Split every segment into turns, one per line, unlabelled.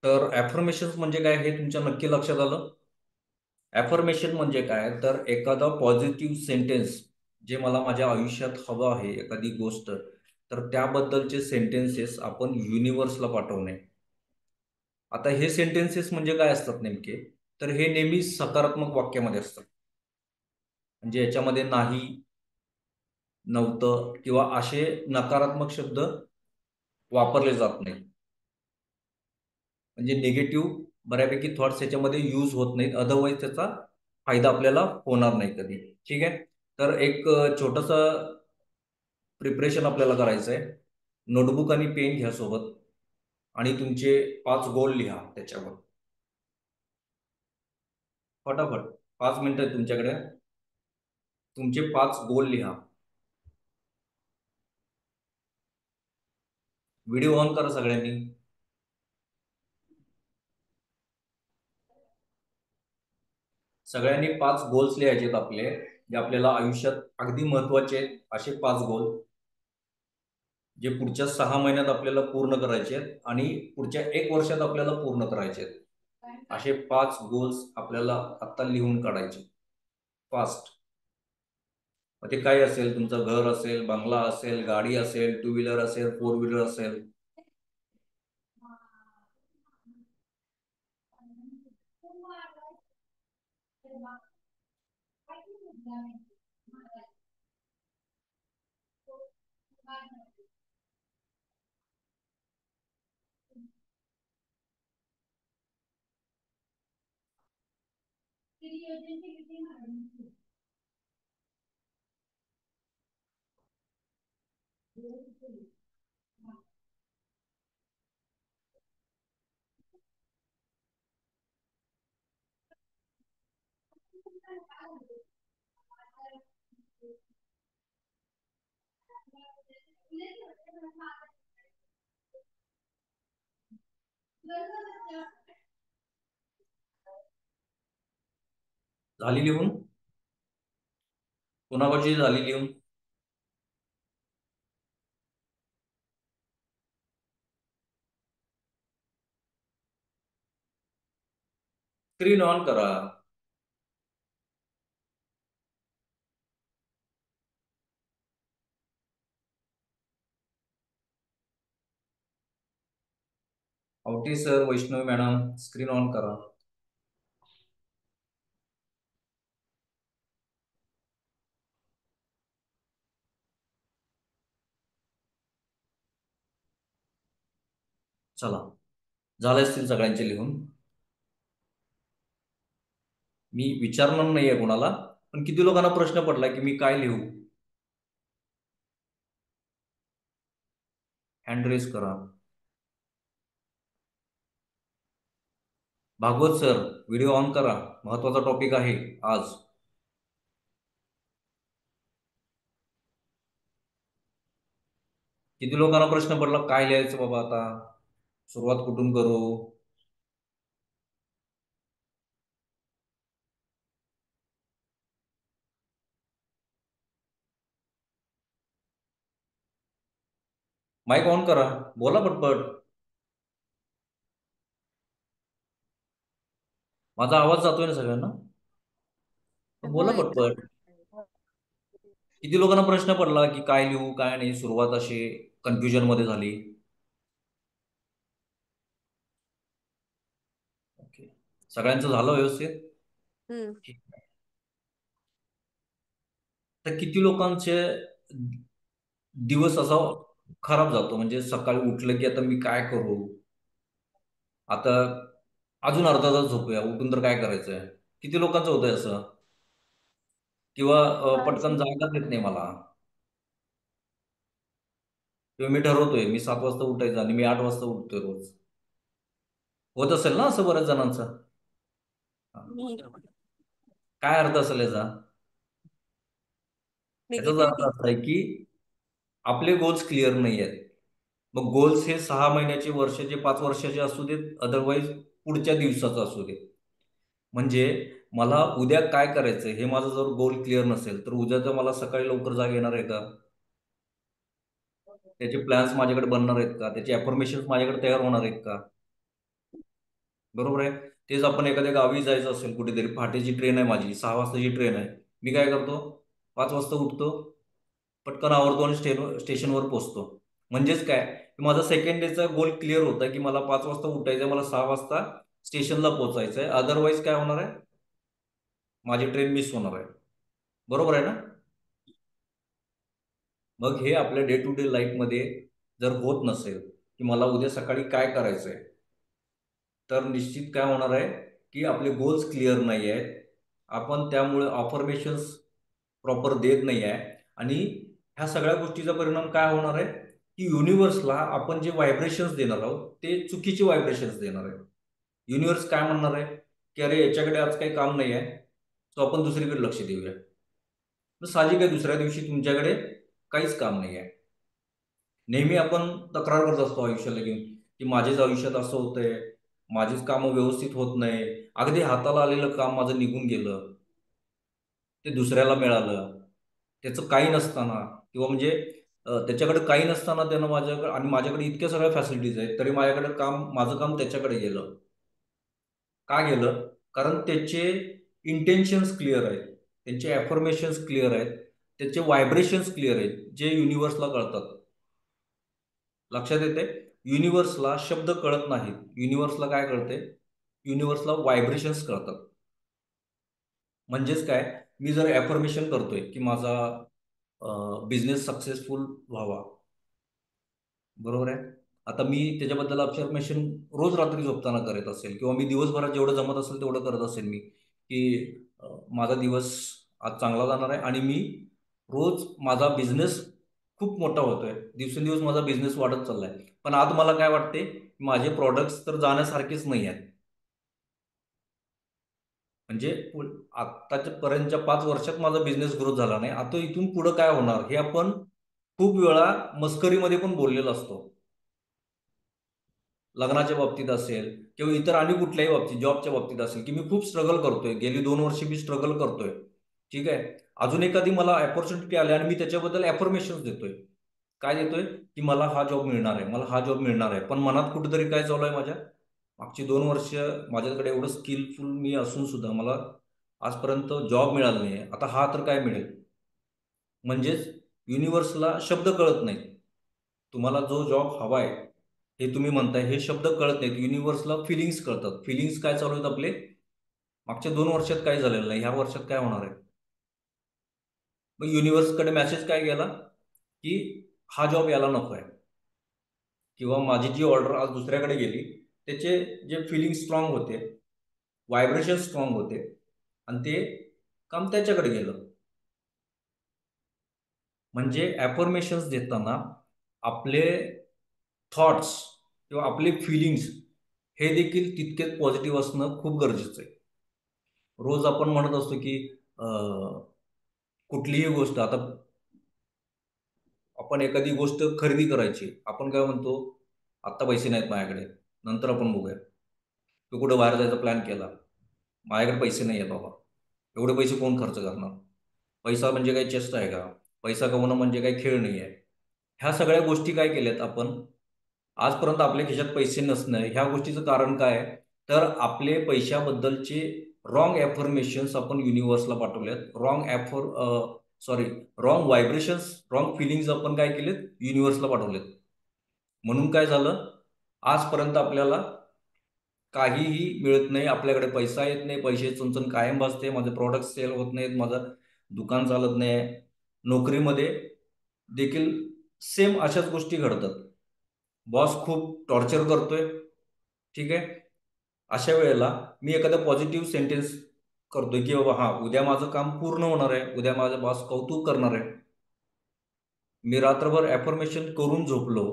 तर ॲफर्मेशन्स म्हणजे काय हे तुमच्या नक्की लक्षात आलं? ॲफर्मेशन म्हणजे काय तर एखादा पॉझिटिव्ह सेंटेन्स जे मला माझ्या आयुष्यात हवं आहे एखादी गोष्ट तर त्याबद्दलचे सेंटेन्सेस आपण युनिव्हर्सला पाठवणे. आता हे सेंटेन्सेस म्हणजे काय असतात नेमके तर हे नेहमी सकारात्मक वाक्यामध्ये असतात. म्हणजे याच्यामध्ये नाही, नव्हतं किंवा असे नकारात्मक शब्द वापरले जात नाहीत. म्हणजे निगेटिव्ह बऱ्यापैकी थॉट्स याच्यामध्ये यूज होत नाहीत. अदरवाईज त्याचा फायदा आपल्याला होणार नाही कधी. ठीक आहे. तर एक छोटंसं प्रिपरेशन आपल्याला करायचं आहे. नोटबुक आणि पेन घ्या सोबत आणि तुमचे 5 गोल लिहा त्याच्यावर. फटाफट 5 मिनिटं आहेत तुमच्याकडे. तुमचे 5 गोल लिहा. व्हिडिओ ऑन करा सगळ्यांनी. सगळ्यांनी 5 गोल्स लिहायचे आहेत आपले, जे आपल्याला आयुष्यात अगदी महत्वाचे आहेत. असे 5 गोल जे पुढच्या 6 महिन्यात आपल्याला पूर्ण करायचे आहेत आणि पुढच्या 1 वर्षात आपल्याला पूर्ण करायचे आहेत. असे 5 गोल्स आपल्याला आता लिहून काढायचे फास्ट. मग ते काय असेल, तुमचं घर असेल, बंगला असेल, गाडी असेल, टू व्हीलर असेल, फोर व्हीलर असेल. झाली लिहून? कोणाकडची झाली लिहून? स्क्रीन ऑन करा. Awate sir, Vaishnavi madam, screen on करा. चला, झाले असतील सगळ्यांचे लिहून. मी विचारणार नाहीये कोणाला, पण किती लोकांना प्रश्न पडला की मी काय लिहू? हँड रेज करा. भागवत सर, व्हिडिओ ऑन करा. महत्वाचा टॉपिक आहे आज. किती लोकांना प्रश्न पडला काय लिहायचं बाबा आता, सुरुवात कुठून करू? माईक ऑन करा, बोला पटपट. माझा आवाज जातोय ना सगळ्यांना?
हो
बोला
येतो.
पटपट. किती लोकांना प्रश्न पडला की काय लिहू काय नाही, सुरुवात अशी कन्फ्युजन मध्ये झाली? ओके, सगळ्यांचं झालं व्यवस्थित?
हम्म.
ठीक आहे. तर किती लोकांचे दिवस असा खराब जातो, म्हणजे सकाळी उठलं की आता मी काय करू, आता अजून अर्धा तास झोपूया, उठून तर काय करायचंय? किती लोकांचं होतंय असं? किंवा पटकन
माझं
जागाच येत नाही मला, किंवा मी ठरवतोय मी 7 वाजता उठायचं आणि मी 8 वाजता उठतोय रोज. होत असेल ना असं बऱ्याच जणांचं? हा. काय अर्थ असेल याचा? याचाच अर्थ
निगेटिव्हिटी.
असा आहे की आपले गोल्स क्लिअर नाही आहेत. मग गोल्स हे 6 महिन्याचे, वर्षाचे, 5 वर्षाचे असू देत, अदरवाईज पुढच्या दिवसाचं असू देत. म्हणजे मला उद्या काय करायचं हे माझं जर गोल क्लिअर नसेल तर उद्याचं मला सकाळी लवकर जाग येणार आहे का? त्याचे प्लॅन्स माझ्याकडे बनणार आहेत का? त्याचे अफर्मेशन्स माझ्याकडे तयार होणार आहेत का? बरोबर आहे. तेच आपण एखाद्या गावी जायचं असेल कुठेतरी, पहाटेची ट्रेन आहे माझी, 6 वाजताची ट्रेन आहे. मी काय करतो, 5 वाजता उठतो, पटकन आवरतो आणि स्टेशनवर पोहोचतो. म्हणजेच काय, की माझा सेकंड डेचा गोल क्लिअर होता की मला 5 वाजता उठायचं आहे, मला 6 वाजता स्टेशनला पोहोचायचं आहे. अदरवाईज काय होणार आहे, माझी ट्रेन मिस होणार आहे. बरोबर आहे ना? मग हे आपल्या डे टू डे लाईफमध्ये जर होत नसेल, की मला उद्या सकाळी काय करायचंय, तर निश्चित काय होणार आहे, की आपले गोल्स क्लिअर नाही आहेत. आपण त्यामुळे ऑफर्मेशन्स प्रॉपर देत नाही आहे. आणि ह्या सगळ्या गोष्टीचा परिणाम काय होणार आहे, की युनिव्हर्सला आपण जे व्हायब्रेशन्स देणार आहोत ते चुकीचे व्हायब्रेशन्स देणार आहे. युनिव्हर्स काय म्हणणार आहे, की अरे याच्याकडे आज काही काम नाही आहे, सो आपण दुसरीकडे लक्ष देऊया. तर साहजिक आहे, दुसऱ्या दिवशी तुमच्याकडे काहीच काम नाही आहे. नेहमी आपण तक्रार करत असतो आयुष्याला घेऊन, की माझ्याच आयुष्यात असं होतंय, माझीच कामं व्यवस्थित होत नाही, अगदी हाताला आलेलं काम माझं निघून गेलं, ते दुसऱ्याला मिळालं. त्याचं काही नसताना, किंवा म्हणजे त्याच्याकडे काही नसताना त्यानं माझ्याकडे, आणि माझ्याकडे इतक्या सगळ्या फॅसिलिटीज आहेत तरी माझ्याकडे माझं काम त्याच्याकडे गेलं. का गेलं? कारण त्याचे इंटेन्शन्स क्लिअर आहेत, त्यांचे ॲफर्मेशन्स क्लिअर आहेत, त्याचे व्हायब्रेशन्स क्लिअर आहेत, जे युनिव्हर्सला कळतात. लक्षात येते? युनिव्हर्सला शब्द कळत नाहीत. युनिव्हर्सला काय कळते? युनिव्हर्सला व्हायब्रेशन्स कळतात. म्हणजेच काय, मी जर ॲफर्मेशन करतोय की माझा बिझनेस सक्सेसफुल व्हावा, बरोबर आहे. आता मी त्याच्याबद्दल अफर्मेशन रोज रात्री झोपताना करत असेल, किंवा मी दिवसभरात जेवढं जमत असेल तेवढं करत असेल मी, की माझा दिवस आज चांगला जाणार आहे, आणि मी रोज माझा बिझनेस खूप मोठा होतोय, दिवसेंदिवस माझा बिझनेस वाढत चाललाय. पण आज मला काय वाटते, माझे प्रॉडक्ट्स तर जाण्यासारखेच नाही आहेत. म्हणजे आत्ताच्या पर्यंतच्या 5 वर्षात माझा बिझनेस ग्रोथ झाला नाही, आता इथून पुढे काय होणार हे आपण खूप वेळा मस्करीमध्ये पण बोललेलो असतो. लग्नाच्या बाबतीत असेल, किंवा इतर आणि कुठल्याही बाबतीत, जॉबच्या बाबतीत असेल, की मी खूप स्ट्रगल करतोय, गेली 2 वर्ष मी स्ट्रगल करतोय. ठीक आहे. अजून एखादी मला अपॉर्च्युनिटी आली आणि मी त्याच्याबद्दल अफर्मेशन देतोय. काय देतोय, की मला हा जॉब मिळणार आहे, मला हा जॉब मिळणार आहे. पण मनात कुठेतरी काय चालू आहे माझ्या, मागची 2 वर्ष माझ्याकडे एवढं स्किलफुल मी असून सुद्धा मला आजपर्यंत जॉब मिळाला नाही, आता हा तर काय मिळेल. म्हणजेच युनिव्हर्सला शब्द कळत नाहीत. तुम्हाला जो जॉब हवाय हे तुम्ही म्हणताय, हे शब्द कळत नाहीत. युनिव्हर्सला फिलिंग्स कळतात. फिलिंग्स काय चालू आहेत आपले, मागच्या 2 वर्षात काय झालेलं नाही, ह्या वर्षात काय होणार आहे. मग युनिव्हर्सकडे मेसेज काय गेला, की हा जॉब याला नको आहे, किंवा माझी जी ऑर्डर आज दुसऱ्याकडे गेली, त्याचे जे फिलिंग स्ट्रॉंग होते, व्हायब्रेशन स्ट्रॉंग होते, आणि ते काम त्याच्याकडे गेलं. म्हणजे ॲफर्मेशन्स देताना आपले थॉट्स किंवा आपले फिलिंग्स हे देखील तितकेच पॉझिटिव्ह असणं खूप गरजेचं आहे. रोज आपण म्हणत असतो की कुठलीही गोष्ट, आता आपण एखादी गोष्ट खरेदी करायची, आपण काय म्हणतो, आत्ता पैसे नाहीत माझ्याकडे, नंतर आपण बघूया. तू कुठं बाहेर जायचा प्लॅन केला, माझ्याकडे पैसे नाही आहेत बाबा, एवढे पैसे कोण खर्च करणार, पैसा म्हणजे काही चेष्टा आहे का, पैसा कमवणं म्हणजे काही खेळ नाही आहे. ह्या सगळ्या गोष्टी काय केल्यात आपण, आजपर्यंत आपल्या खिशात पैसे नसणं, ह्या गोष्टीचं कारण काय आहे, तर आपले पैशाबद्दलचे रॉंग ॲफर्मेशन्स आपण युनिव्हर्सला पाठवलेत, sorry, wrong vibrations, wrong feelings आपण काय केलेत, युनिव्हर्सला पाठवलेत. म्हणून काय झालं, आजपर्यंत आपल्याला काहीही मिळत नाही, आपल्याकडे पैसा येत नाही, पैसे चुणचुण कायम भासते, माझे प्रॉडक्ट सेल होत नाहीत, माझं दुकान चालत नाही. नोकरीमध्ये देखील सेम अशाच गोष्टी घडतात. बॉस खूप टॉर्चर करतोय, ठीक आहे. अशा वेळेला मी एखादा पॉझिटिव्ह सेंटेन्स करतोय, की बाबा हा उद्या माझं काम पूर्ण होणार आहे, उद्या माझा बॉस कौतुक करणार आहे. मी रात्रभर ॲफर्मेशन करून झोपलो,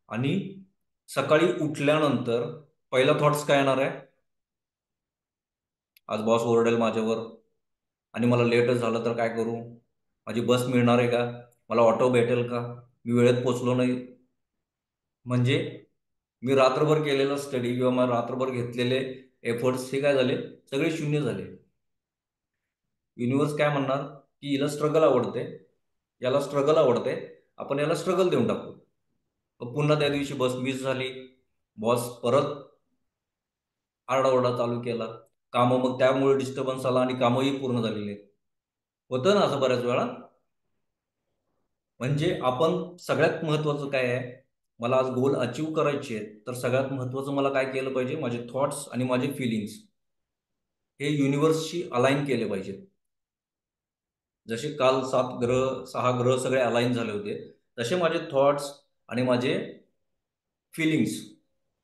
आणि सकाळी उठल्यानंतर पहिला थॉट्स काय येणार आहे, आज बॉस ओरडेल माझ्यावर, आणि मला लेटच झालं तर काय करू, माझी बस मिळणार आहे का, मला ऑटो भेटेल का, मी वेळेत पोचलो नाही. म्हणजे मी रात्रभर केलेला स्टडी किंवा मग रात्रभर घेतलेले एफर्ट्स हे काय झाले, सगळे शून्य झाले. युनिव्हर्स काय म्हणणार, की हिला स्ट्रगल आवडते, याला स्ट्रगल आवडते, आपण याला स्ट्रगल देऊन टाकू. पुन्हा त्या दिवशी बस मिस झाली, बॉस परत आरडाओरडा चालू केला, कामं मग त्यामुळे डिस्टर्बन्स आला आणि कामंही पूर्ण झालेली आहेत. होतं ना असं बऱ्याच वेळा. म्हणजे आपण सगळ्यात महत्त्वाचं काय आहे, मला आज गोल अचीव्ह करायचे आहेत, तर सगळ्यात महत्त्वाचं मला काय केलं पाहिजे, माझे थॉट्स आणि माझे फीलिंग्स हे युनिव्हर्सशी अलाइन केले पाहिजेत. जसे काल 6 ग्रह सगळे अलाइन झाले होते, तसे माझे थॉट्स आणि माझे फीलिंग्स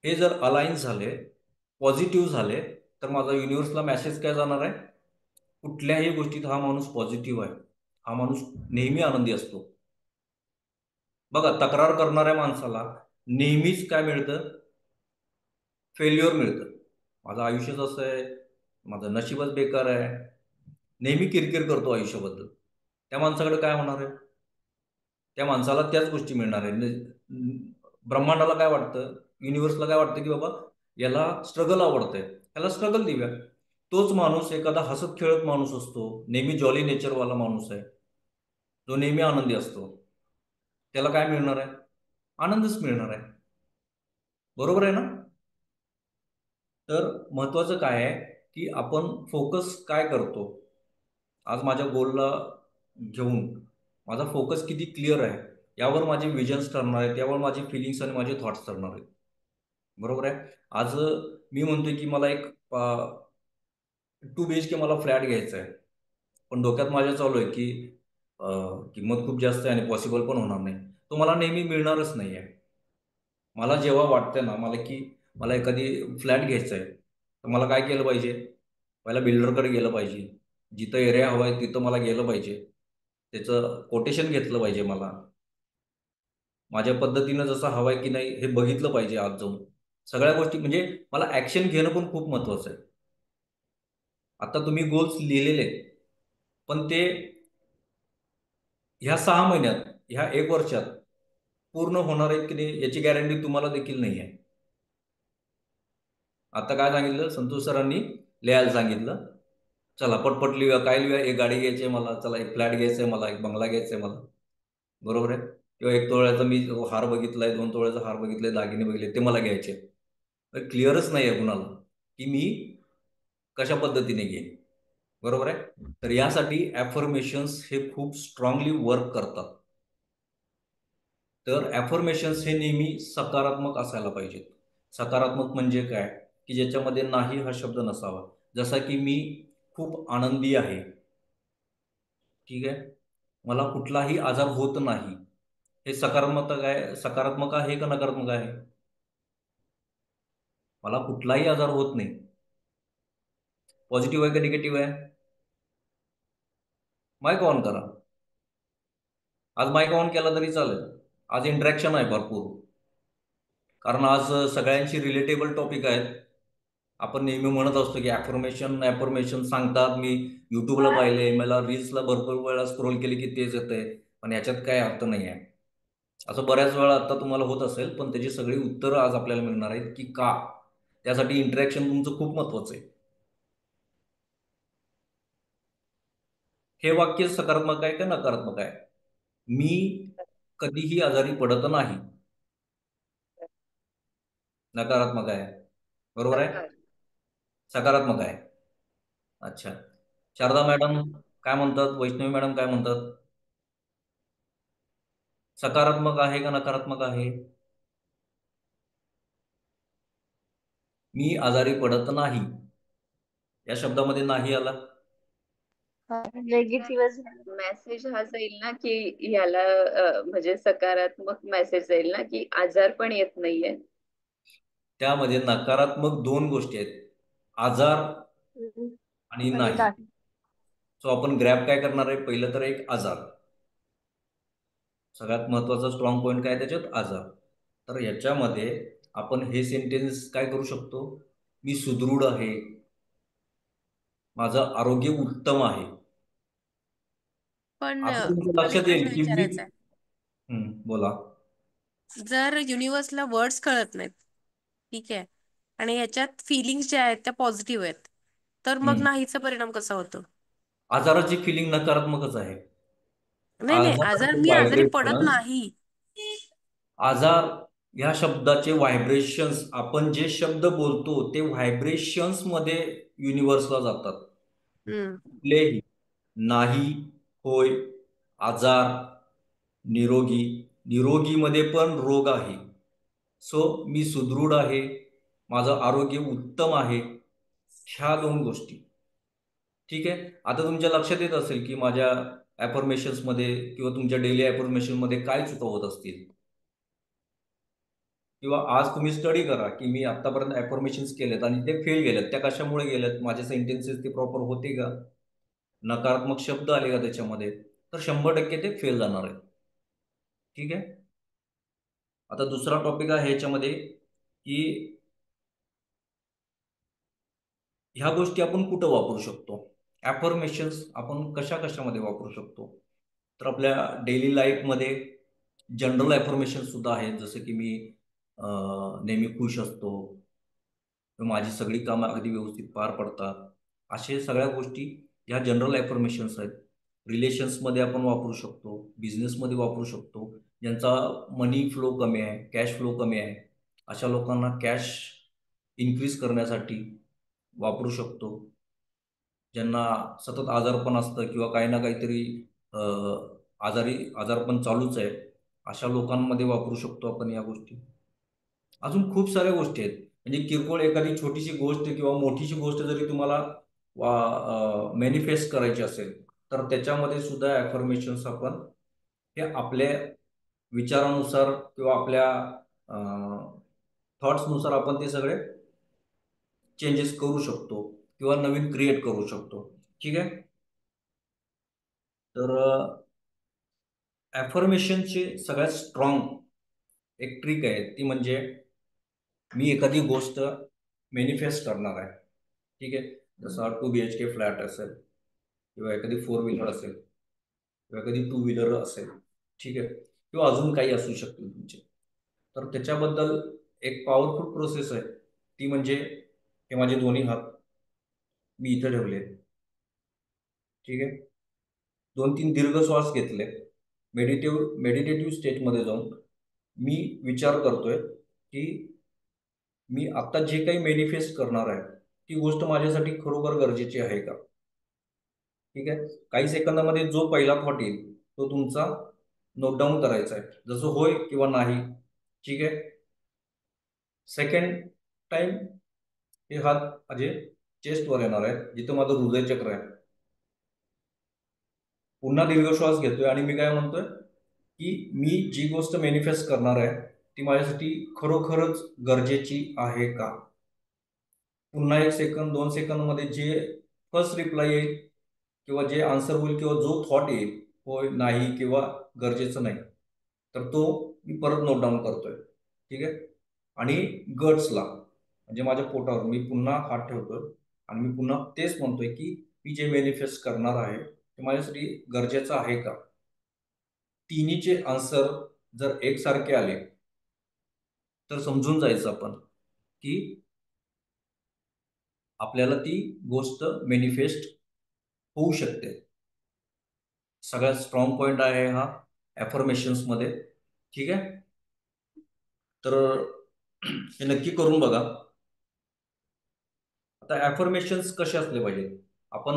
हे जर अलाइन झाले, पॉझिटिव्ह झाले, तर माझा युनिव्हर्सला मेसेज काय जाणार आहे, कुठल्याही गोष्टीत हा माणूस पॉझिटिव्ह आहे, हा माणूस नेहमी आनंदी असतो. बघा, तक्रार करणाऱ्या माणसाला नेहमीच काय मिळतं, फेल्युअर मिळतं. माझं आयुष्यच असं आहे, माझं नशीबच बेकार आहे, नेहमी किरकिर करतो आयुष्याबद्दल. त्या माणसाकडे काय होणार आहे? त्या माणसाला त्याच गोष्टी मिळणार आहे. ब्रह्मांडाला काय वाटतं, युनिव्हर्सला काय वाटतं, की बाबा याला स्ट्रगल आवडतंय, याला स्ट्रगल देऊया. तोच माणूस एखादा हसत खेळत माणूस असतो, नेहमी जॉली नेचरवाला माणूस आहे, जो नेहमी आनंदी असतो, त्याला काय मिळणार आहे? आनंदच मिळणार आहे. बरोबर आहे ना? तर महत्वाचं काय आहे, की आपण फोकस काय करतो. आज माझ्या गोलला घेऊन माझा फोकस किती क्लिअर आहे, यावर माझे विजन्स ठरणार आहेत, यावर माझे फिलिंग्स आणि माझे थॉट्स ठरणार आहेत. बरोबर आहे. आज मी म्हणतोय की मला एक 2 BHK मला फ्लॅट घ्यायचा आहे, पण डोक्यात माझ्या चालू आहे की किंमत खूप जास्त आहे आणि पॉसिबल पण होणार नाही. तो मला नेहमी मिळणारच नाही आहे. मला जेव्हा वाटतं ना मला की मला एखादी फ्लॅट घ्यायचा आहे, तर मला काय केलं पाहिजे, पहिला बिल्डरकडे गेलं पाहिजे, जिथं एरिया हवा आहे तिथं मला गेलं पाहिजे, त्याचं कोटेशन घेतलं पाहिजे, मला माझ्या पद्धतीनं जसं हवं आहे की नाही हे बघितलं पाहिजे आज जाऊन. सगळ्या गोष्टी म्हणजे मला ॲक्शन घेणं पण खूप महत्त्वाचं आहे. आता तुम्ही गोल्स लिहिलेले आहेत, पण ते ह्या 6 महिन्यात, ह्या 1 वर्षात पूर्ण होणार आहेत की नाही याची गॅरंटी तुम्हाला देखील नाही आहे. आता काय सांगितलं संतोष सरांनी, लिहायला सांगितलं. चला पटपट लिहूया, काय लिहूया, एक गाडी घ्यायची आहे मला, चला एक फ्लॅट घ्यायचा आहे मला, एक बंगला घ्यायचा आहे मला. बरोबर आहे. किंवा 1 तोळ्याचा मी हार बघितलाय, 2 तोळ्याचा हार बघितलाय, दागिने बघितले, ते मला घ्यायचे. क्लिअरच नाही आहे कुणाला की मी कशा पद्धतीने घेईन. बरोबर आहे. तर यासाठी ॲफर्मेशन्स हे खूप स्ट्रॉंगली वर्क करतात. तर ॲफर्मेशन्स हे नेहमी सकारात्मक असायला पाहिजेत. सकारात्मक म्हणजे काय, की ज्याच्यामध्ये नाही हा शब्द नसावा. जसा की मी खूप आनंदी आहे, ठीक आहे, मला कुठलाही आजार होत नाही. हे सकारात्मक आहे का नकारात्मक आहे? मला कुठलाही आजार होत नाही. पॉझिटिव्ह आहे का निगेटिव्ह आहे? माईक ऑन करा. आज माईक ऑन केला तरी चालेल. आज इंटरॅक्शन आहे भरपूर. कारण आज सगळ्यांशी रिलेटेबल टॉपिक आहेत. आपण नेहमी म्हणत असतो की ॲफर्मेशन सांगतात. मी YouTubeला पाहिले, मला रील्सला भरपूर वेळा स्क्रोल केली की तेच येतंय. पण याच्यात काही अर्थ नाही आहे. असं बऱ्याच वेळा आता तुम्हाला होत असेल, पण त्याची सगळी उत्तरं आज आपल्याला मिळणार आहेत की का? त्यासाठी इंटरॅक्शन तुमचं खूप महत्त्वाचं आहे. हे वाक्य सकारात्मक आहे का नकारात्मक आहे? मी कधीही आजारी पडत नाही. नकारात्मक आहे. बरोबर आहे?
नकार.
सकारात्मक आहे. अच्छा. शारदा मॅडम काय म्हणतात? वैष्णवी मॅडम काय म्हणतात? सकारात्मक आहे का नकारात्मक आहे? मी आजारी पडत नाही. या शब्दामध्ये नाही आला.
निगेटिव्ह मेसेज हा जाईल ना की याला म्हणजे सकारात्मक मेसेज जाईल ना की आजार पण येत नाहीये.
त्यामध्ये नकारात्मक 2 गोष्टी आहेत. आजार
हम्म.
आणि
आणि
नाही.
नाही.
सो आपण ग्रॅब काय करणार आहे? पहिलं तर एक आजार. सगळ्यात महत्त्वाचा स्ट्रॉंग पॉईंट काय त्याच्यात? आजार. तर याच्यामध्ये आपण हे सेंटेन्स काय करू शकतो? मी सुदृढ आहे. माझं आरोग्य उत्तम आहे.
पण
असं तुमच्या
मला एक
लक्षात येईल
प्रश्न
की मी
विचारायचा आहे.
बोला.
जर युनिव्हर्सला वर्ड्स कळत नाहीत, ठीक आहे, आणि याच्यात फिलिंग्स ज्या आहेत त्या पॉझिटिव्ह आहेत, तर मग
हम्म.
नाहीचा परिणाम कसा होतो?
आजाराची फिलिंग नकारात्मकच आहे.
नाही नाही, आजार
आजाराचं
मी आजारी पडत
व्हायब्रेशन,
नाही.
आजार ह्या शब्दाचे व्हायब्रेशन्स, आपण जे शब्द बोलतो ते व्हायब्रेशन्स मध्ये युनिव्हर्सला जातात. कुठलेही नाही, होय, आजार, निरोगी, निरोगीमध्ये पण रोग आहे. सो मी सुदृढ आहे, माझं आरोग्य उत्तम आहे, ह्या 2 गोष्टी. ठीक आहे. आता तुमच्या लक्षात येत असेल की माझ्या ॲफर्मेशन्स मध्ये किंवा तुमच्या डेली ॲफर्मेशन मध्ये काय चुका होत असतील, किंवा आज तुम्ही स्टडी करा की मी आतापर्यंत ॲफर्मेशन्स केलेत आणि ते फेल गेलेत. त्या कशामुळे गेलेत? माझे सेंटेन्सेस ते प्रॉपर होते का? नकारात्मक शब्द आले का त्याच्यामध्ये? तर 100% ते फेल जाणार आहे. ठीक आहे. आता दुसरा टॉपिक आहे ह्याच्यामध्ये की ह्या गोष्टी आपण कुठं वापरू शकतो? ॲफर्मेशन्स आपण कशामध्ये वापरू शकतो? तर आपल्या डेली लाईफमध्ये जनरल ॲफर्मेशन सुद्धा आहेत, जसं की मी नेहमी खुश असतो, माझी सगळी कामं अगदी व्यवस्थित पार पडतात. असे सगळ्या गोष्टी ह्या जनरल ॲफर्मेशन्स आहेत. रिलेशन्समध्ये आपण वापरू शकतो, बिझनेसमध्ये वापरू शकतो. ज्यांचा मनी फ्लो कमी आहे, कॅश फ्लो कमी आहे, अशा लोकांना कॅश इन्क्रीज करण्यासाठी वापरू शकतो. ज्यांना सतत आजारपण असतं किंवा काही ना काहीतरी अ, आजारपण चालूच आहे, अशा लोकांमध्ये वापरू शकतो आपण या गोष्टी. अजून खूप साऱ्या गोष्टी आहेत. म्हणजे किरकोळ एखादी छोटीशी गोष्ट किंवा मोठीशी गोष्ट जरी तुम्हाला मॅनिफेस्ट करायची असेल, तर त्याच्यामध्ये सुद्धा ॲफर्मेशन्स आपण हे आपल्या विचारानुसार किंवा आपल्या थॉट्सनुसार आपण ते सगळे चेंजेस करू शकतो किंवा नवीन क्रिएट करू शकतो. ठीक आहे. तर ॲफर्मेशनची सगळ्यात स्ट्रॉंग एक ट्रिक आहे, ती म्हणजे मी एखादी गोष्ट मॅनिफेस्ट करणार आहे. ठीक आहे. जसा 2 BHK फ्लॅट असेल किंवा एखादी 4 व्हीलर असेल किंवा एखादी 2 व्हीलर असेल. ठीक आहे. किंवा अजून काही असू शकतील तुमचे. तर त्याच्याबद्दल एक पॉवरफुल प्रोसेस आहे, ती म्हणजे हे माझे दोन्ही हात मी इथं ठेवले. ठीक आहे. 2-3 दीर्घ श्वास घेतले. मेडिटेटिव्ह स्टेटमध्ये जाऊन मी विचार करतोय की मी आता जे काही मॅनिफेस्ट करणार आहे, ती गोष्ट माझ्यासाठी खरोखर गरजेची आहे का? ठीक आहे. काही सेकंदामध्ये जो पहिला थॉट येईल, तो तुमचा नोट डाऊन करायचा आहे. जसं होय किंवा नाही. ठीक आहे. सेकंड टाइम हे हात माझे चेस्टवर येणार आहे, जिथं माझं हृदयचक्र आहे. पुन्हा दीर्घ श्वास घेतोय आणि मी काय म्हणतोय की मी जी गोष्ट मॅनिफेस्ट करणार आहे, ती माझ्यासाठी खरोखरच गरजेची आहे का? पुन्हा 1 सेकंद, 2 सेकंदमध्ये जे फर्स्ट रिप्लाय येईल किंवा जे आन्सर होईल किंवा जो थॉट येईल, होय, नाही किंवा गरजेचं नाही, तर तो मी परत नोट डाऊन करतोय. ठीक आहे. आणि गट्सला म्हणजे माझ्या पोटावर मी पुन्हा हात ठेवतोय आणि मी पुन्हा तेच म्हणतोय की मी जे मॅनिफेस्ट करणार आहे ते माझ्यासाठी गरजेचं आहे का? तिन्हीचे आन्सर जर एकसारखे आले, तर समजून जायचं आपण की आपल्याला ती गोष्ट मॅनिफेस्ट होऊ शकते. सगळ्यात स्ट्रॉंग पॉइंट आहे हा ॲफर्मेशन्समध्ये. ठीक आहे. तर हे नक्की करून बघा. आता ॲफर्मेशन्स कसे असले पाहिजेत? आपण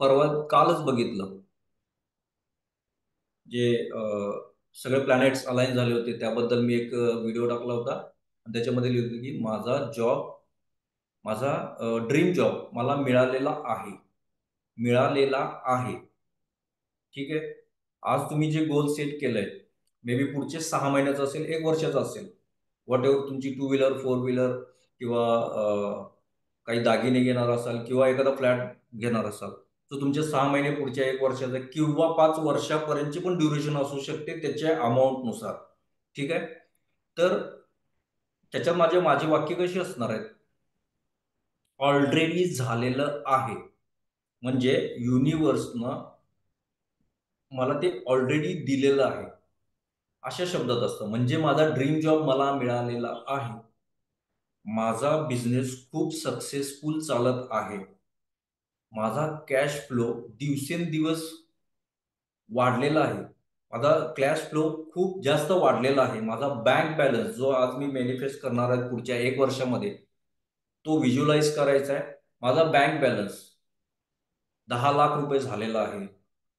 परवा कालच बघितलं, जे सगळे प्लॅनेट्स अलाइन झाले होते, त्याबद्दल मी एक व्हिडिओ टाकला होता आणि त्याच्यामध्ये लिहिलं की माझा ड्रीम जॉब मला मिळालेला आहे. ठीक आहे. आज तुम्ही जे गोल सेट केलंय, मे बी पुढचे 6 महिन्याचं असेल, 1 वर्षाचं असेल, व्हॉट एव्हर तुमची 2 व्हीलर, 4 व्हीलर किंवा काही दागिने घेणार असाल किंवा एखादा फ्लॅट घेणार असाल, तर तुमचे 6 महिने पुढच्या 1 वर्षाचं किंवा 5 वर्षापर्यंतची पण ड्युरेशन असू शकते त्याच्या अमाऊंटनुसार. ठीक आहे. तर त्याच्यात माझी वाक्य कशी असणार आहेत? ऑलरेडी झालेलं आहे. म्हणजे युनिव्हर्सनं मला ते ऑलरेडी दिलेलं आहे, अशा शब्दात असतं. म्हणजे माझा ड्रीम जॉब मला मिळालेला आहे. माझा बिझनेस खूप सक्सेसफुल चालत आहे. माझा कॅश फ्लो दिवसेंदिवस वाढलेला आहे. माझा कॅश फ्लो खूप जास्त वाढलेला आहे. माझा बँक बॅलन्स जो आज मी मॅनिफेस्ट करणार आहे पुढच्या 1 वर्षामध्ये, तो व्हिज्युअलाइज करायचा आहे. माझा बँक बॅलन्स 10 लाख रुपये झालेला आहे.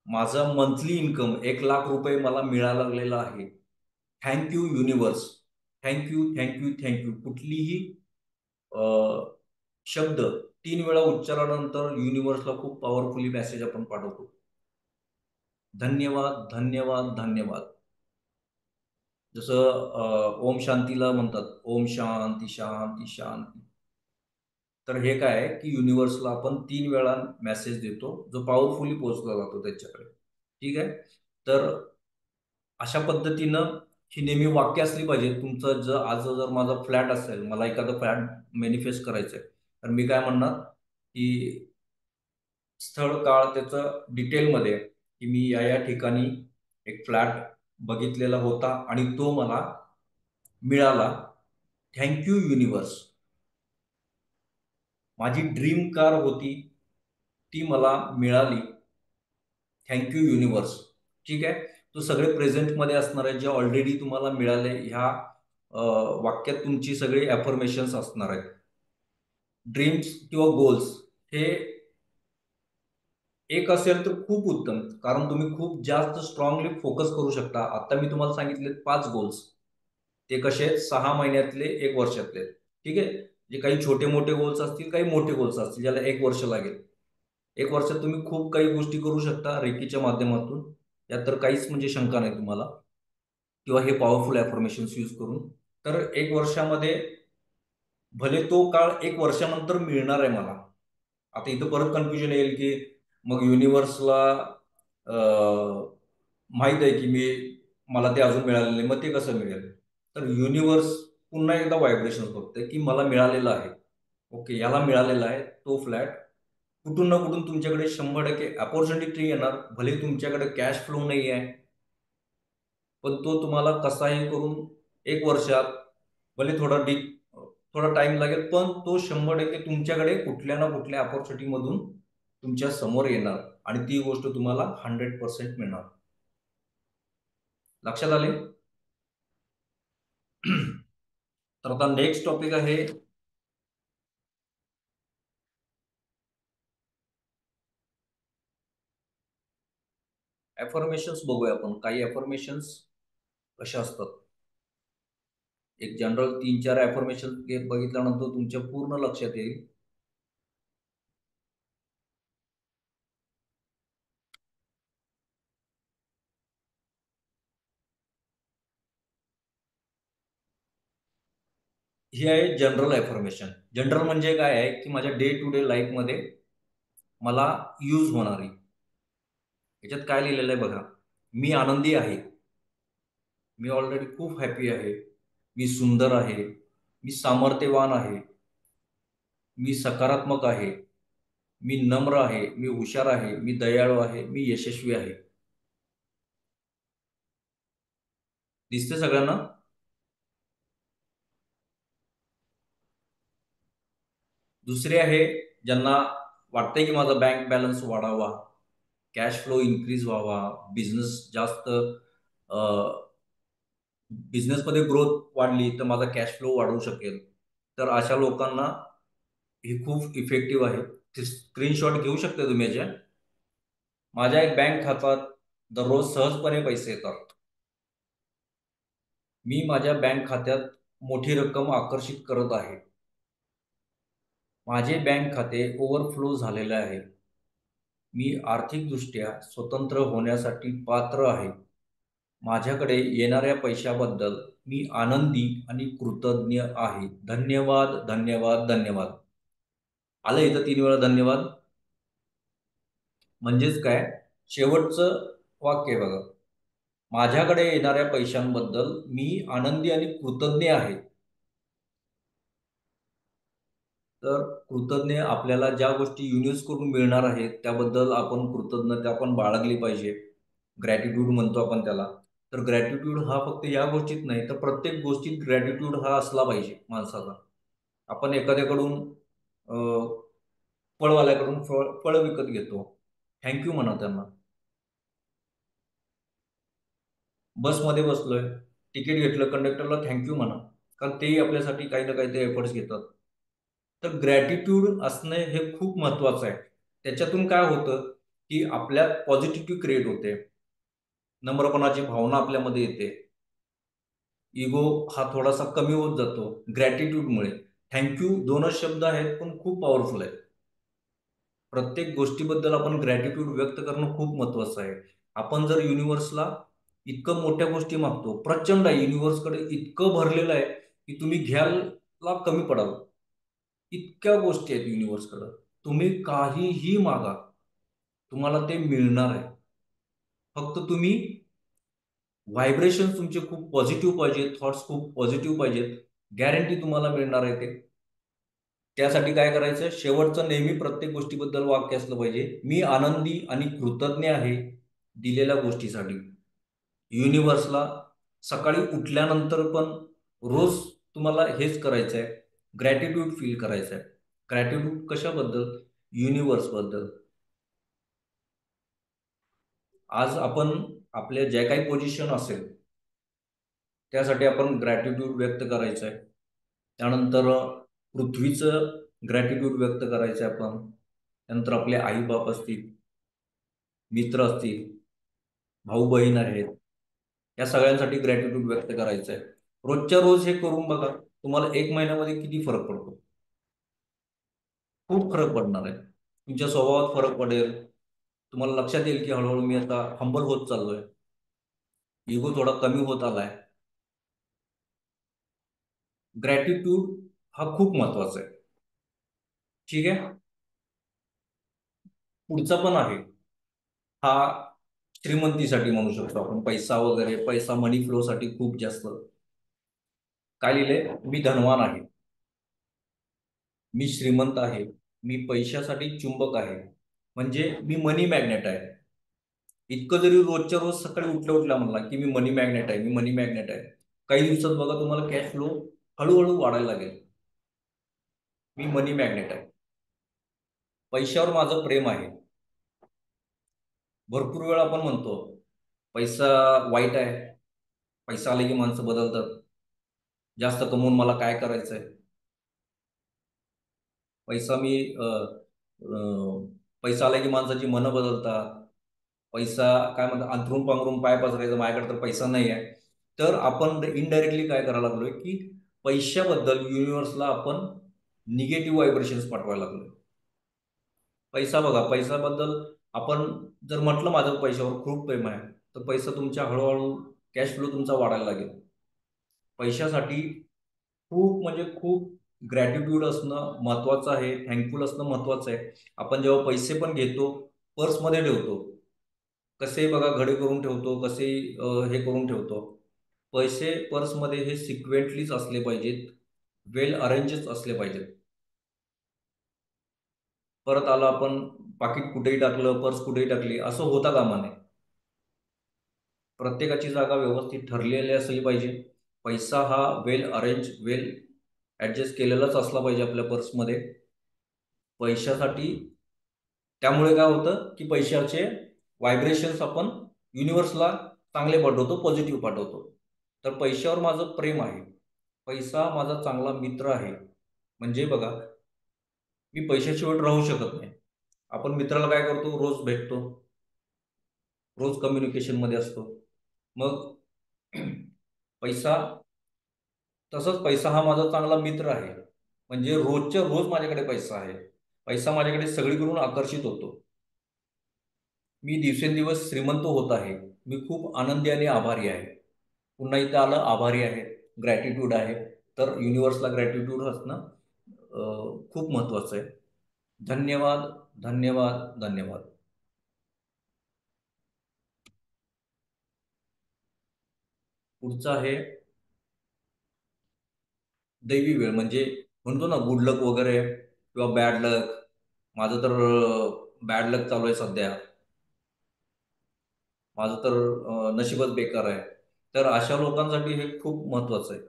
माझं मंथली इन्कम 1 लाख रुपये मला मिळायला लागलेला आहे. Thank you universe. Thank you. कुठलीही शब्द 3 वेळा उच्चारल्यानंतर युनिव्हर्सला खूप पॉवरफुली मेसेज आपण पाठवतो. धन्यवाद, धन्यवाद, धन्यवाद. जसं ओम शांतीला म्हणतात, ओम शांती शांती शांती. तर हे काय आहे की युनिव्हर्सला आपण 3 वेळा मेसेज देतो, जो पॉवरफुली पोहोचला जातो त्याच्याकडे. ठीक आहे. तर अशा पद्धतीनं ही नेहमी वाक्य असली पाहिजे. तुमचं जर माझा फ्लॅट असेल, मला एखादा फ्लॅट मॅनिफेस्ट करायचं आहे, तर मी काय म्हणणार की स्थळ काळ त्याचं डिटेलमध्ये की मी या ठिकाणी एक फ्लॅट बघितलेला होता आणि तो मला मिळाला. Thank you universe. माझी ड्रीम कार होती, ती मला मिळाली. Thank you universe. ठीक आहे. तो सगळे प्रेझेंटमध्ये असणार आहे, जे ऑलरेडी तुम्हाला मिळाले. ह्या वाक्यात तुमची सगळी ॲफर्मेशन्स असणार आहेत. ड्रीम्स किंवा गोल्स हे एक असेल तर खूप उत्तम, कारण तुम्ही खूप जास्त स्ट्रॉंगली फोकस करू शकता. आता मी तुम्हाला सांगितले 5 गोल्स. ते कसे आहेत? 6 महिन्यातले, 1 वर्षातले. ठीक आहे. जे काही छोटे मोठे गोल्स असतील, काही मोठे गोल्स असतील, ज्याला 1 वर्ष लागेल. 1 वर्षात तुम्ही खूप काही गोष्टी करू शकता रेकीच्या माध्यमातून. यात तर काहीच म्हणजे शंका नाही तुम्हाला, किंवा हे पॉवरफुल ॲफर्मेशन्स यूज करून. तर 1 वर्षामध्ये भले तो काळ 1 वर्षानंतर मिळणार आहे मला. आता इथं परत कन्फ्युजन येईल की मग युनिव्हर्सला माहीत आहे की मला ते अजून मिळालेलं नाही, मग ते कसं मिळेल? तर युनिव्हर्स पुन्हा एकदा व्हायब्रेशन बघतंय की मला मिळालेलं आहे. ओके, याला मिळालेला आहे तो फ्लॅट. कुठून ना कुठून तुमच्याकडे 100% अपॉर्च्युनिटी येणार. भले तुमच्याकडे कॅश फ्लो नाही आहे, पण तो तुम्हाला कसाही करून 1 वर्षात, भले थोडा टाइम लागेल, पण तो 100% तुमच्याकडे कुठल्या ना कुठल्या अपॉर्च्युनिटीमधून तुमच्या समोर येणार आणि ती गोष्ट तुम्हाला 100% मिळणार. लक्षात आले? तर आता नेक्स्ट टॉपिक आहे ॲफर्मेशन्स. बघूया आपण काही ॲफर्मेशन्स कशा असतात. एक जनरल 3-4 ॲफर्मेशन बघितल्यानंतर तुमच्या पूर्ण लक्षात येईल. ही आहे जनरल ॲफर्मेशन. जनरल म्हणजे काय आहे की माझ्या डे टू डे लाईफमध्ये मला यूज होणारी. याच्यात काय लिहिलेलं आहे बघा. मी आनंदी आहे. मी ऑलरेडी खूप हॅपी आहे. मी सुंदर आहे. मी सामर्थ्यवान आहे. मी सकारात्मक आहे. मी नम्र आहे. मी हुशार आहे. मी दयाळू आहे. मी यशस्वी आहे. दिसते सगळ्यांना? दुसरे आहे, ज्यांना वाटतंय की माझा बँक बॅलन्स वाढावा, कॅश फ्लो इन्क्रीज व्हावा, बिझनेसमध्ये ग्रोथ वाढली तर माझा कॅश फ्लो वाढू शकेल. तर अशा लोकांना ही खूप इफेक्टिव्ह आहे. ते स्क्रीनशॉट घेऊ शकता तुम्ही याच्या. माझ्या एक बँक खात्यात दररोज सहजपणे पैसे येतात. मी माझ्या बँक खात्यात मोठी रक्कम आकर्षित करत आहे. माझे बँक खाते ओव्हरफ्लो झालेले आहे. मी आर्थिकदृष्ट्या स्वतंत्र होण्यासाठी पात्र आहे. माझ्याकडे येणाऱ्या पैशाबद्दल मी आनंदी आणि कृतज्ञ आहे. धन्यवाद, धन्यवाद, धन्यवाद. आलं इथं 3 वेळा धन्यवाद. म्हणजेच काय? शेवटचं वाक्य बघा. माझ्याकडे येणाऱ्या पैशांबद्दल मी आनंदी आणि कृतज्ञ आहे. तर कृतज्ञ, आपल्याला ज्या गोष्टी युनिव्हर्सकडून मिळणार आहेत त्याबद्दल आपण कृतज्ञता आपण बाळगली पाहिजे. ग्रॅटिट्यूड म्हणतो आपण त्याला. तर ग्रॅटिट्यूड हा फक्त या गोष्टीत नाही, तर प्रत्येक गोष्टीत ग्रॅटिट्यूड हा असला पाहिजे माणसाचा. आपण एखाद्याकडून फळवाल्याकडून फळ विकत घेतो, थँक्यू म्हणा त्यांना. बसमध्ये बसलोय, तिकीट घेतलं, कंडक्टरला थँक्यू म्हणा, कारण तेही आपल्यासाठी काही ना काहीतरी एफर्ट्स घेतात. तर ग्रॅटिट्यूड असणे हे खूप महत्वाचं आहे. त्याच्यातून काय होतं की आपल्यात पॉझिटिव्हिटी क्रिएट होते, नम्रपणाची भावना आपल्यामध्ये येते, इगो हा थोडासा कमी होत जातो ग्रॅटिट्यूडमुळे. थँक्यू दोनच शब्द आहेत पण खूप पॉवरफुल आहेत. प्रत्येक गोष्टीबद्दल आपण ग्रॅटिट्यूड व्यक्त करणं खूप महत्वाचं आहे. आपण जर युनिव्हर्सला इतकं मोठ्या गोष्टी मागतो, प्रचंड आहे, युनिव्हर्सकडे इतकं भरलेलं आहे की तुम्ही घ्यायला कमी पडाल. इतक्या गोष्टी आहेत युनिव्हर्सकडं, तुम्ही काहीही मागा, तुम्हाला ते मिळणार आहे. फक्त तुम्ही व्हायब्रेशन तुमचे खूप पॉझिटिव्ह पाहिजे, थॉट्स खूप पॉझिटिव्ह पाहिजेत, गॅरंटी तुम्हाला मिळणार आहे ते. त्यासाठी काय करायचं, शेवटचं नेहमी प्रत्येक गोष्टीबद्दल वाक्य असलं पाहिजे, मी आनंदी आणि कृतज्ञ आहे दिलेल्या गोष्टीसाठी. युनिव्हर्सला सकाळी उठल्यानंतर पण रोज तुम्हाला हेच करायचं आहे, ग्रॅटिट्यूड फील करायचं आहे. ग्रॅटिट्यूड कशाबद्दल? युनिव्हर्सबद्दल. आज आपण आपल्या ज्या काही पोझिशन असेल त्यासाठी आपण ग्रॅटिट्यूड व्यक्त करायचं आहे. त्यानंतर पृथ्वीचं ग्रॅटिट्यूड व्यक्त करायचं आहे आपण. त्यानंतर आपले आई-बाप असतील, मित्र असतील, भाऊ बहीण आहेत, या सगळ्यांसाठी ग्रॅटिट्यूड व्यक्त करायचं आहे. रोजच्या रोज हे करून बघा, तुम्हाला 1 महिन्यामध्ये किती फरक पडतो. खूप फरक पडणार आहे. तुमच्या स्वभावात फरक पडेल. तुम्हाला लक्षात येईल की हळूहळू मी आता हंबल होत चाललोय, इगो थोडा कमी होत आलाय. ग्रॅटिट्यूड हा खूप महत्वाचा आहे. ठीक आहे. पुढचा पण आहे, हा श्रीमंतीसाठी म्हणू शकतो आपण. पैसा वगैरे, पैसा मनी फ्लो साठी खूप जास्त. काय लिहिलंय? मी धनवान आहे, मी श्रीमंत आहे, मी पैशासाठी चुंबक आहे, म्हणजे मी मनी मॅग्नेट आहे. इतकं जरी रोजच्या रोज सकाळी उठल्या उठल्या म्हणला की मी मनी मॅग्नेट आहे, मी मनी मॅग्नेट आहे, काही दिवसात बघा तुम्हाला कॅश फ्लो हळूहळू वाढायला लागेल. मी मनी मॅग्नेट आहे. पैशावर माझं प्रेम आहे. भरपूर वेळा आपण म्हणतो पैसा वाईट आहे, पैसा आले की माणसं बदलतात, जास्त कमवून मला काय करायचंय, पैसा मी पैसा आला की माणसाची मनं बदलतात, पैसा काय म्हणतात अंथरून पांघरून पाय पसरायचं, माझ्याकडे तर पैसा नाही आहे. तर आपण इनडायरेक्टली काय करायला लागलोय की पैशाबद्दल युनिव्हर्सला आपण निगेटिव्ह व्हायब्रेशन्स पाठवायला लागलोय. पैसा बघा, पैशाबद्दल आपण जर म्हटलं माझं पैशावर खूप प्रेम आहे, तर पैसा तुमच्या हळूहळू कॅश फ्लो तुमचा वाढायला लागेल. पैशासाठी खूप म्हणजे खूप ग्रॅटिट्यूड असणं महत्वाचं आहे, थँकफुल असणं महत्वाचं आहे. आपण जेव्हा पैसे पण घेतो, पर्समध्ये ठेवतो, कसे बघा घडे करून ठेवतो, कसे हे करून ठेवतो. पैसे पर्समध्ये हे सिक्वेंटलीच असले पाहिजेत, वेल अरेंजच असले पाहिजेत. परत आलं आपण पाकिट कुठेही टाकलं, पर्स कुठेही टाकली, असं होता कामा नये. प्रत्येकाची जागा व्यवस्थित ठरलेली असली पाहिजे. पैसा हा वेल अरेंज, वेल ऍडजस्ट केलेलाच असला पाहिजे आपल्या पर्समध्ये. पैशासाठी त्यामुळे काय होतं की पैशाचे व्हायब्रेशन्स आपण युनिव्हर्सला चांगले पाठवतो, पॉझिटिव्ह पाठवतो. तर पैशावर माझं प्रेम आहे, पैसा माझा चांगला मित्र आहे. म्हणजे बघा, मी पैशाशिवाय राहू शकत नाही. आपण मित्राला काय करतो, रोज भेटतो, रोज कम्युनिकेशनमध्ये असतो. मग पैसा, तसंच पैसा हा माझा चांगला मित्र आहे. म्हणजे रोजच्या रोज माझ्याकडे पैसा आहे, पैसा माझ्याकडे सगळीकडून आकर्षित होतो. मी दिवसेंदिवस श्रीमंत होत आहे. मी खूप आनंदी आणि आभारी आहे. पुन्हा इथं आलं आभारी आहे, ग्रॅटिट्यूड आहे. तर युनिव्हर्सला ग्रॅटिट्यूड असणं खूप महत्वाचं आहे. धन्यवाद, धन्यवाद, धन्यवाद. पुढचं आहे दैवी वेळ. म्हणजे म्हणतो ना गुड लक वगैरे किंवा बॅड लक. माझं तर बॅड लक चालू आहे सध्या, माझं तर नशीबच बेकार आहे. तर अशा लोकांसाठी हे खूप महत्वाचं आहे.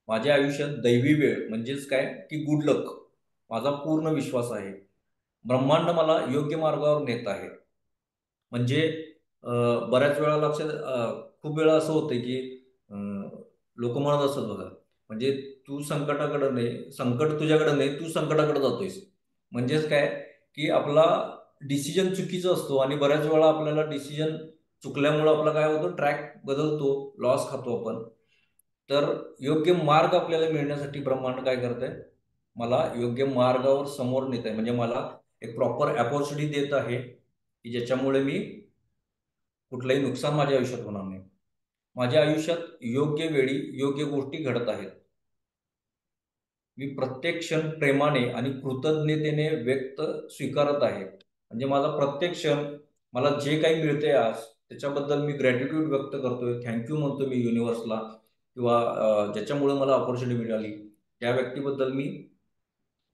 माझ्या आयुष्यात दैवी वेळ म्हणजेच काय की गुड लक, माझा पूर्ण विश्वास आहे. ब्रह्मांड मला योग्य मार्गावर नेत आहे. म्हणजे बऱ्याच वेळा खूप वेळा असं होतं की लोक म्हणत असतात बघा, म्हणजे तू संकटाकडे नाही, संकट तुझ्याकडे नाही, तू संकटाकडे जातोयस. म्हणजेच काय की आपला डिसिजन चुकीचा असतो आणि बऱ्याच वेळा आपल्याला डिसिजन चुकल्यामुळं आपला काय होतं, ट्रॅक बदलतो, लॉस खातो आपण. तर योग्य मार्ग आपल्याला मिळण्यासाठी ब्रह्मांड काय करतंय, मला योग्य मार्गावर समोर नेत आहे, म्हणजे मला एक प्रॉपर अपॉर्च्युनिटी देत आहे की ज्याच्यामुळे मी कुठलंही नुकसान माझ्या आयुष्यात होणार नाही. माझ्या आयुष्यात योग्य वेळी योग्य गोष्टी घडत आहेत. मी प्रत्येक क्षण प्रेमाने आणि कृतज्ञतेने स्वीकारत आहे. म्हणजे माझा प्रत्येक क्षण, मला जे काही मिळतंय आज त्याच्याबद्दल मी ग्रॅटिट्यूड व्यक्त करतोय, थँक्यू म्हणतो मी युनिव्हर्सला, किंवा ज्याच्यामुळे मला अपॉर्च्युनिटी मिळाली त्या व्यक्तीबद्दल मी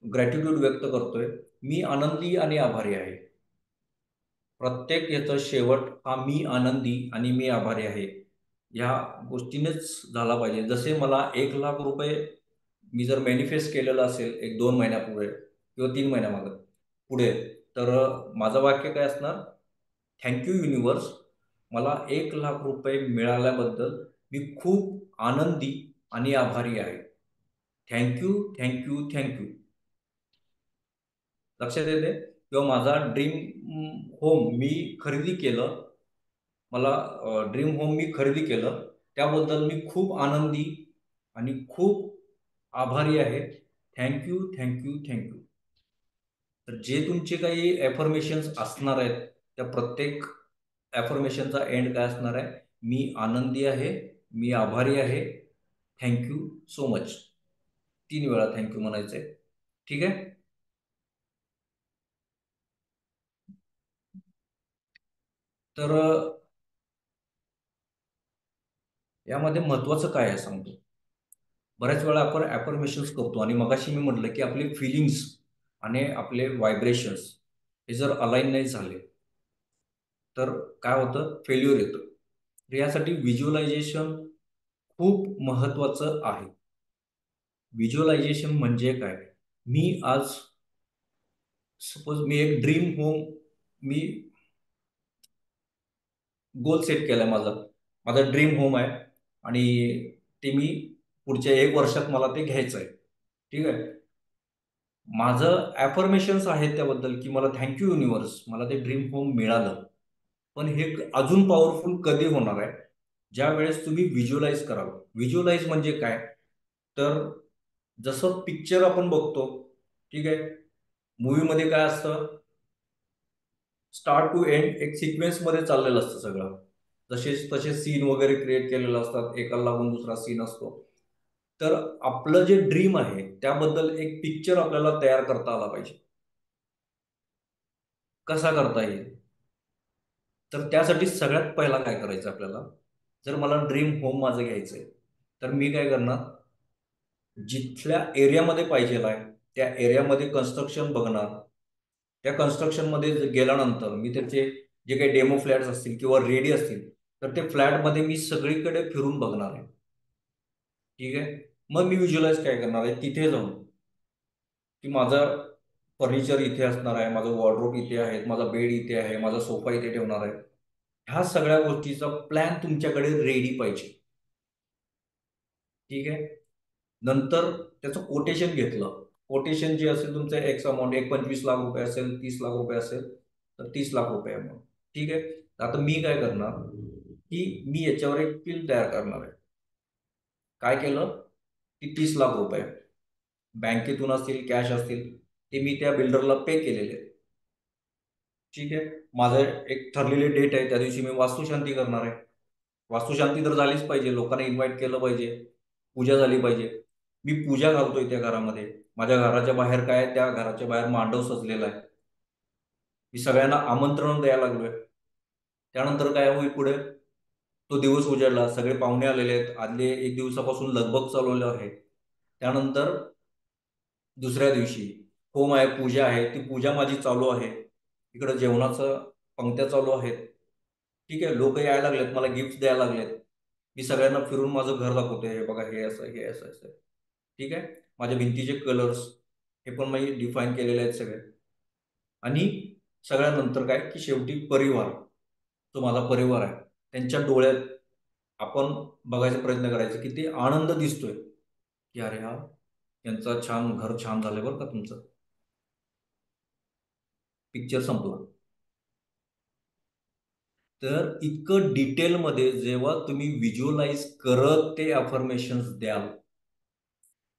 ग्रॅटिट्यूड व्यक्त करतोय. मी आनंदी आणि आभारी आहे. प्रत्येक याचा शेवट हा मी आनंदी आणि मी आभारी आहे ह्या गोष्टीनेच झाला पाहिजे. जसे मला 1,00,000 रुपये मी जर मॅनिफेस्ट केलेलं असेल एक 2 महिन्यापुढे किंवा 3 महिन्यामागं पुढे, तर माझं वाक्य काय असणार, थँक्यू युनिव्हर्स, मला 1,00,000 रुपये मिळाल्याबद्दल मी खूप आनंदी आणि आभारी आहे. Thank you, thank you, thank you. लक्षात येते? किंवा माझा ड्रीम होम मी खरेदी केलं, मला ड्रीम होम मी खरेदी केलं, त्याबद्दल मी खूप आनंदी आणि खूप आभारी आहे. Thank you, thank you, thank you. तर जे तुमचे काही ॲफर्मेशन्स असणार आहेत, त्या प्रत्येक ॲफर्मेशनचा एंड काय असणार आहे, मी आनंदी आहे, मी आभारी आहे, थँक्यू सो मच. 3 वेळा थँक्यू म्हणायचं आहे. ठीक आहे? तर यामध्ये महत्त्वाचं काय आहे सांगतो. बऱ्याच वेळा आपण ॲफर्मेशन्स करतो आणि मगाशी मी म्हटलं की आपले फिलिंग्स आणि आपले व्हायब्रेशन्स हे जर अलाईन नाही झाले तर काय होतं, फेल्युअर येतं. तर यासाठी व्हिज्युअलायझेशन खूप महत्त्वाचं आहे. व्हिज्युअलायझेशन म्हणजे काय, मी आज सपोज मी एक ड्रीम होम, मी गोल सेट केलाय माझा ड्रीम होम आहे आणि ते मी पुढच्या 1 वर्षात मला ते घ्यायचं आहे. ठीक आहे? माझं ॲफर्मेशन्स आहेत त्याबद्दल की मला थँक्यू युनिव्हर्स, मला ते ड्रीम होम मिळालं. पण हे अजून पॉवरफुल कधी होणार आहे, ज्या वेळेस तुम्ही व्हिज्युअलाइज कराल. व्हिज्युअलाइज म्हणजे काय, तर जसं पिक्चर आपण बघतो, ठीक आहे, मूवीमध्ये काय असतं, स्टार्ट टू एंड एक सिक्वेन्समध्ये चाललेलं असतं सगळं. तसे सीन वगैरे क्रिएट केलेले असतात, एकाला लागून दुसरा सीन असतो. तर आपलं जे ड्रीम आहे त्याबद्दल एक पिक्चर आपल्याला तयार करता आला पाहिजे. कसा करता येईल, तर त्यासाठी सगळ्यात पहिला काय करायचं आपल्याला, जर मला ड्रीम होम माझं घ्यायचंय तर मी काय करणार, जिथल्या एरियामध्ये पाहिजे आहे त्या एरियामध्ये कन्स्ट्रक्शन बघणार. त्या कन्स्ट्रक्शनमध्ये गेल्यानंतर मी त्याचे जे काही डेमो फ्लॅट्स असतील किंवा रेडी असतील तर ते फ्लॅटमध्ये मी सगळीकडे फिरून बघणार आहे. ठीक आहे? मग मी व्हिज्युअलाइज काय करणार आहे, तिथे जाऊन की माझं फर्निचर इथे असणार आहे, माझं वॉर्डरोब इथे आहे, माझा बेड इथे आहे, माझा सोफा इथे ठेवणार आहे. ह्या सगळ्या गोष्टीचा प्लॅन तुमच्याकडे रेडी पाहिजे. ठीक आहे? नंतर त्याचं कोटेशन घेतलं. कोटेशन जे असेल तुमचं एक्स अमाऊंट, एक 25 लाख रुपये असेल, 30 लाख रुपये असेल तर 30 लाख रुपये अमाऊंट. ठीक आहे? आता मी काय करणार की मी याच्यावर एक बिल तयार करणार आहे. काय केलं की 30 लाख रुपये बँकेतून असतील, कॅश असतील, ते मी त्या बिल्डरला पे केलेले आहेत. ठीक आहे? माझं एक ठरलेली डेट आहे, त्या दिवशी मी वास्तुशांती करणार आहे. वास्तुशांती तर झालीच पाहिजे, लोकांना इन्व्हाइट केलं पाहिजे, पूजा झाली पाहिजे. मी पूजा घालतोय त्या घरामध्ये. माझ्या घराच्या बाहेर काय, त्या घराच्या बाहेर मांडव सजलेला आहे. मी सगळ्यांना आमंत्रण द्यायला लागलोय. त्यानंतर काय होईल पुढे, तो दिवस उजाडला, सगळे पाहुणे आलेले आहेत, आदले 1 दिवसापासून लगबग चालवलं आहे. त्यानंतर दुसऱ्या दिवशी होम आहे, पूजा आहे, ती पूजा माझी चालू आहे. इकडं जेवणाचं पंक्त्या चालू आहेत. ठीक आहे, लोक यायला लागलेत, मला गिफ्ट द्यायला लागलेत. मी सगळ्यांना फिरून माझं घर दाखवतोय, हे बघा, हे असं, हे असं असं. ठीक आहे? माझ्या भिंतीचे कलर्स हे पण मी डिफाईन केलेले आहेत सगळे. आणि सगळ्यानंतर काय की शेवटी परिवार. जो माझा परिवार आहे त्यांच्या डोळ्यात आपण बघायचा प्रयत्न करायचा की ते आनंद दिसतोय की अरे हा यांचा छान घर छान झालंय बरं का तुमचं. पिक्चर संपला. तर इतकं डिटेलमध्ये जेव्हा तुम्ही व्हिज्युअलाइज करत ते अफर्मेशन्स द्याल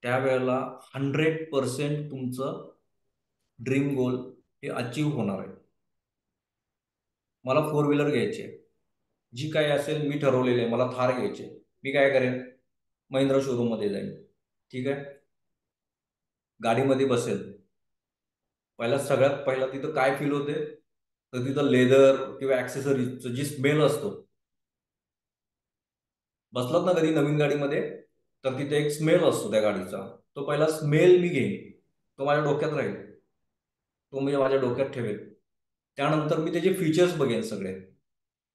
त्यावेळेला 100% तुमचं ड्रीम गोल हे अचीव होणार आहे. मला 4 व्हीलर घ्यायची आहे, जी काय असेल मी ठरवलेलं आहे. मला थार घ्यायची आहे. मी काय करेन, महिंद्रा शोरूममध्ये जाईन. ठीक आहे, गाडीमध्ये बसेल. सगळ्यात पहिला तिथं काय फील होते, तर तिथं लेदर किंवा ॲक्सेसरीजचं जी स्मेल असतो, बसलात ना कधी नवीन गाडीमध्ये, तर तिथे एक स्मेल असतो त्या गाडीचा. तो पहिला स्मेल मी घेईन, तो माझ्या डोक्यात राहील, तो मी माझ्या डोक्यात ठेवेल. त्यानंतर मी त्याचे फीचर्स बघेन सगळे,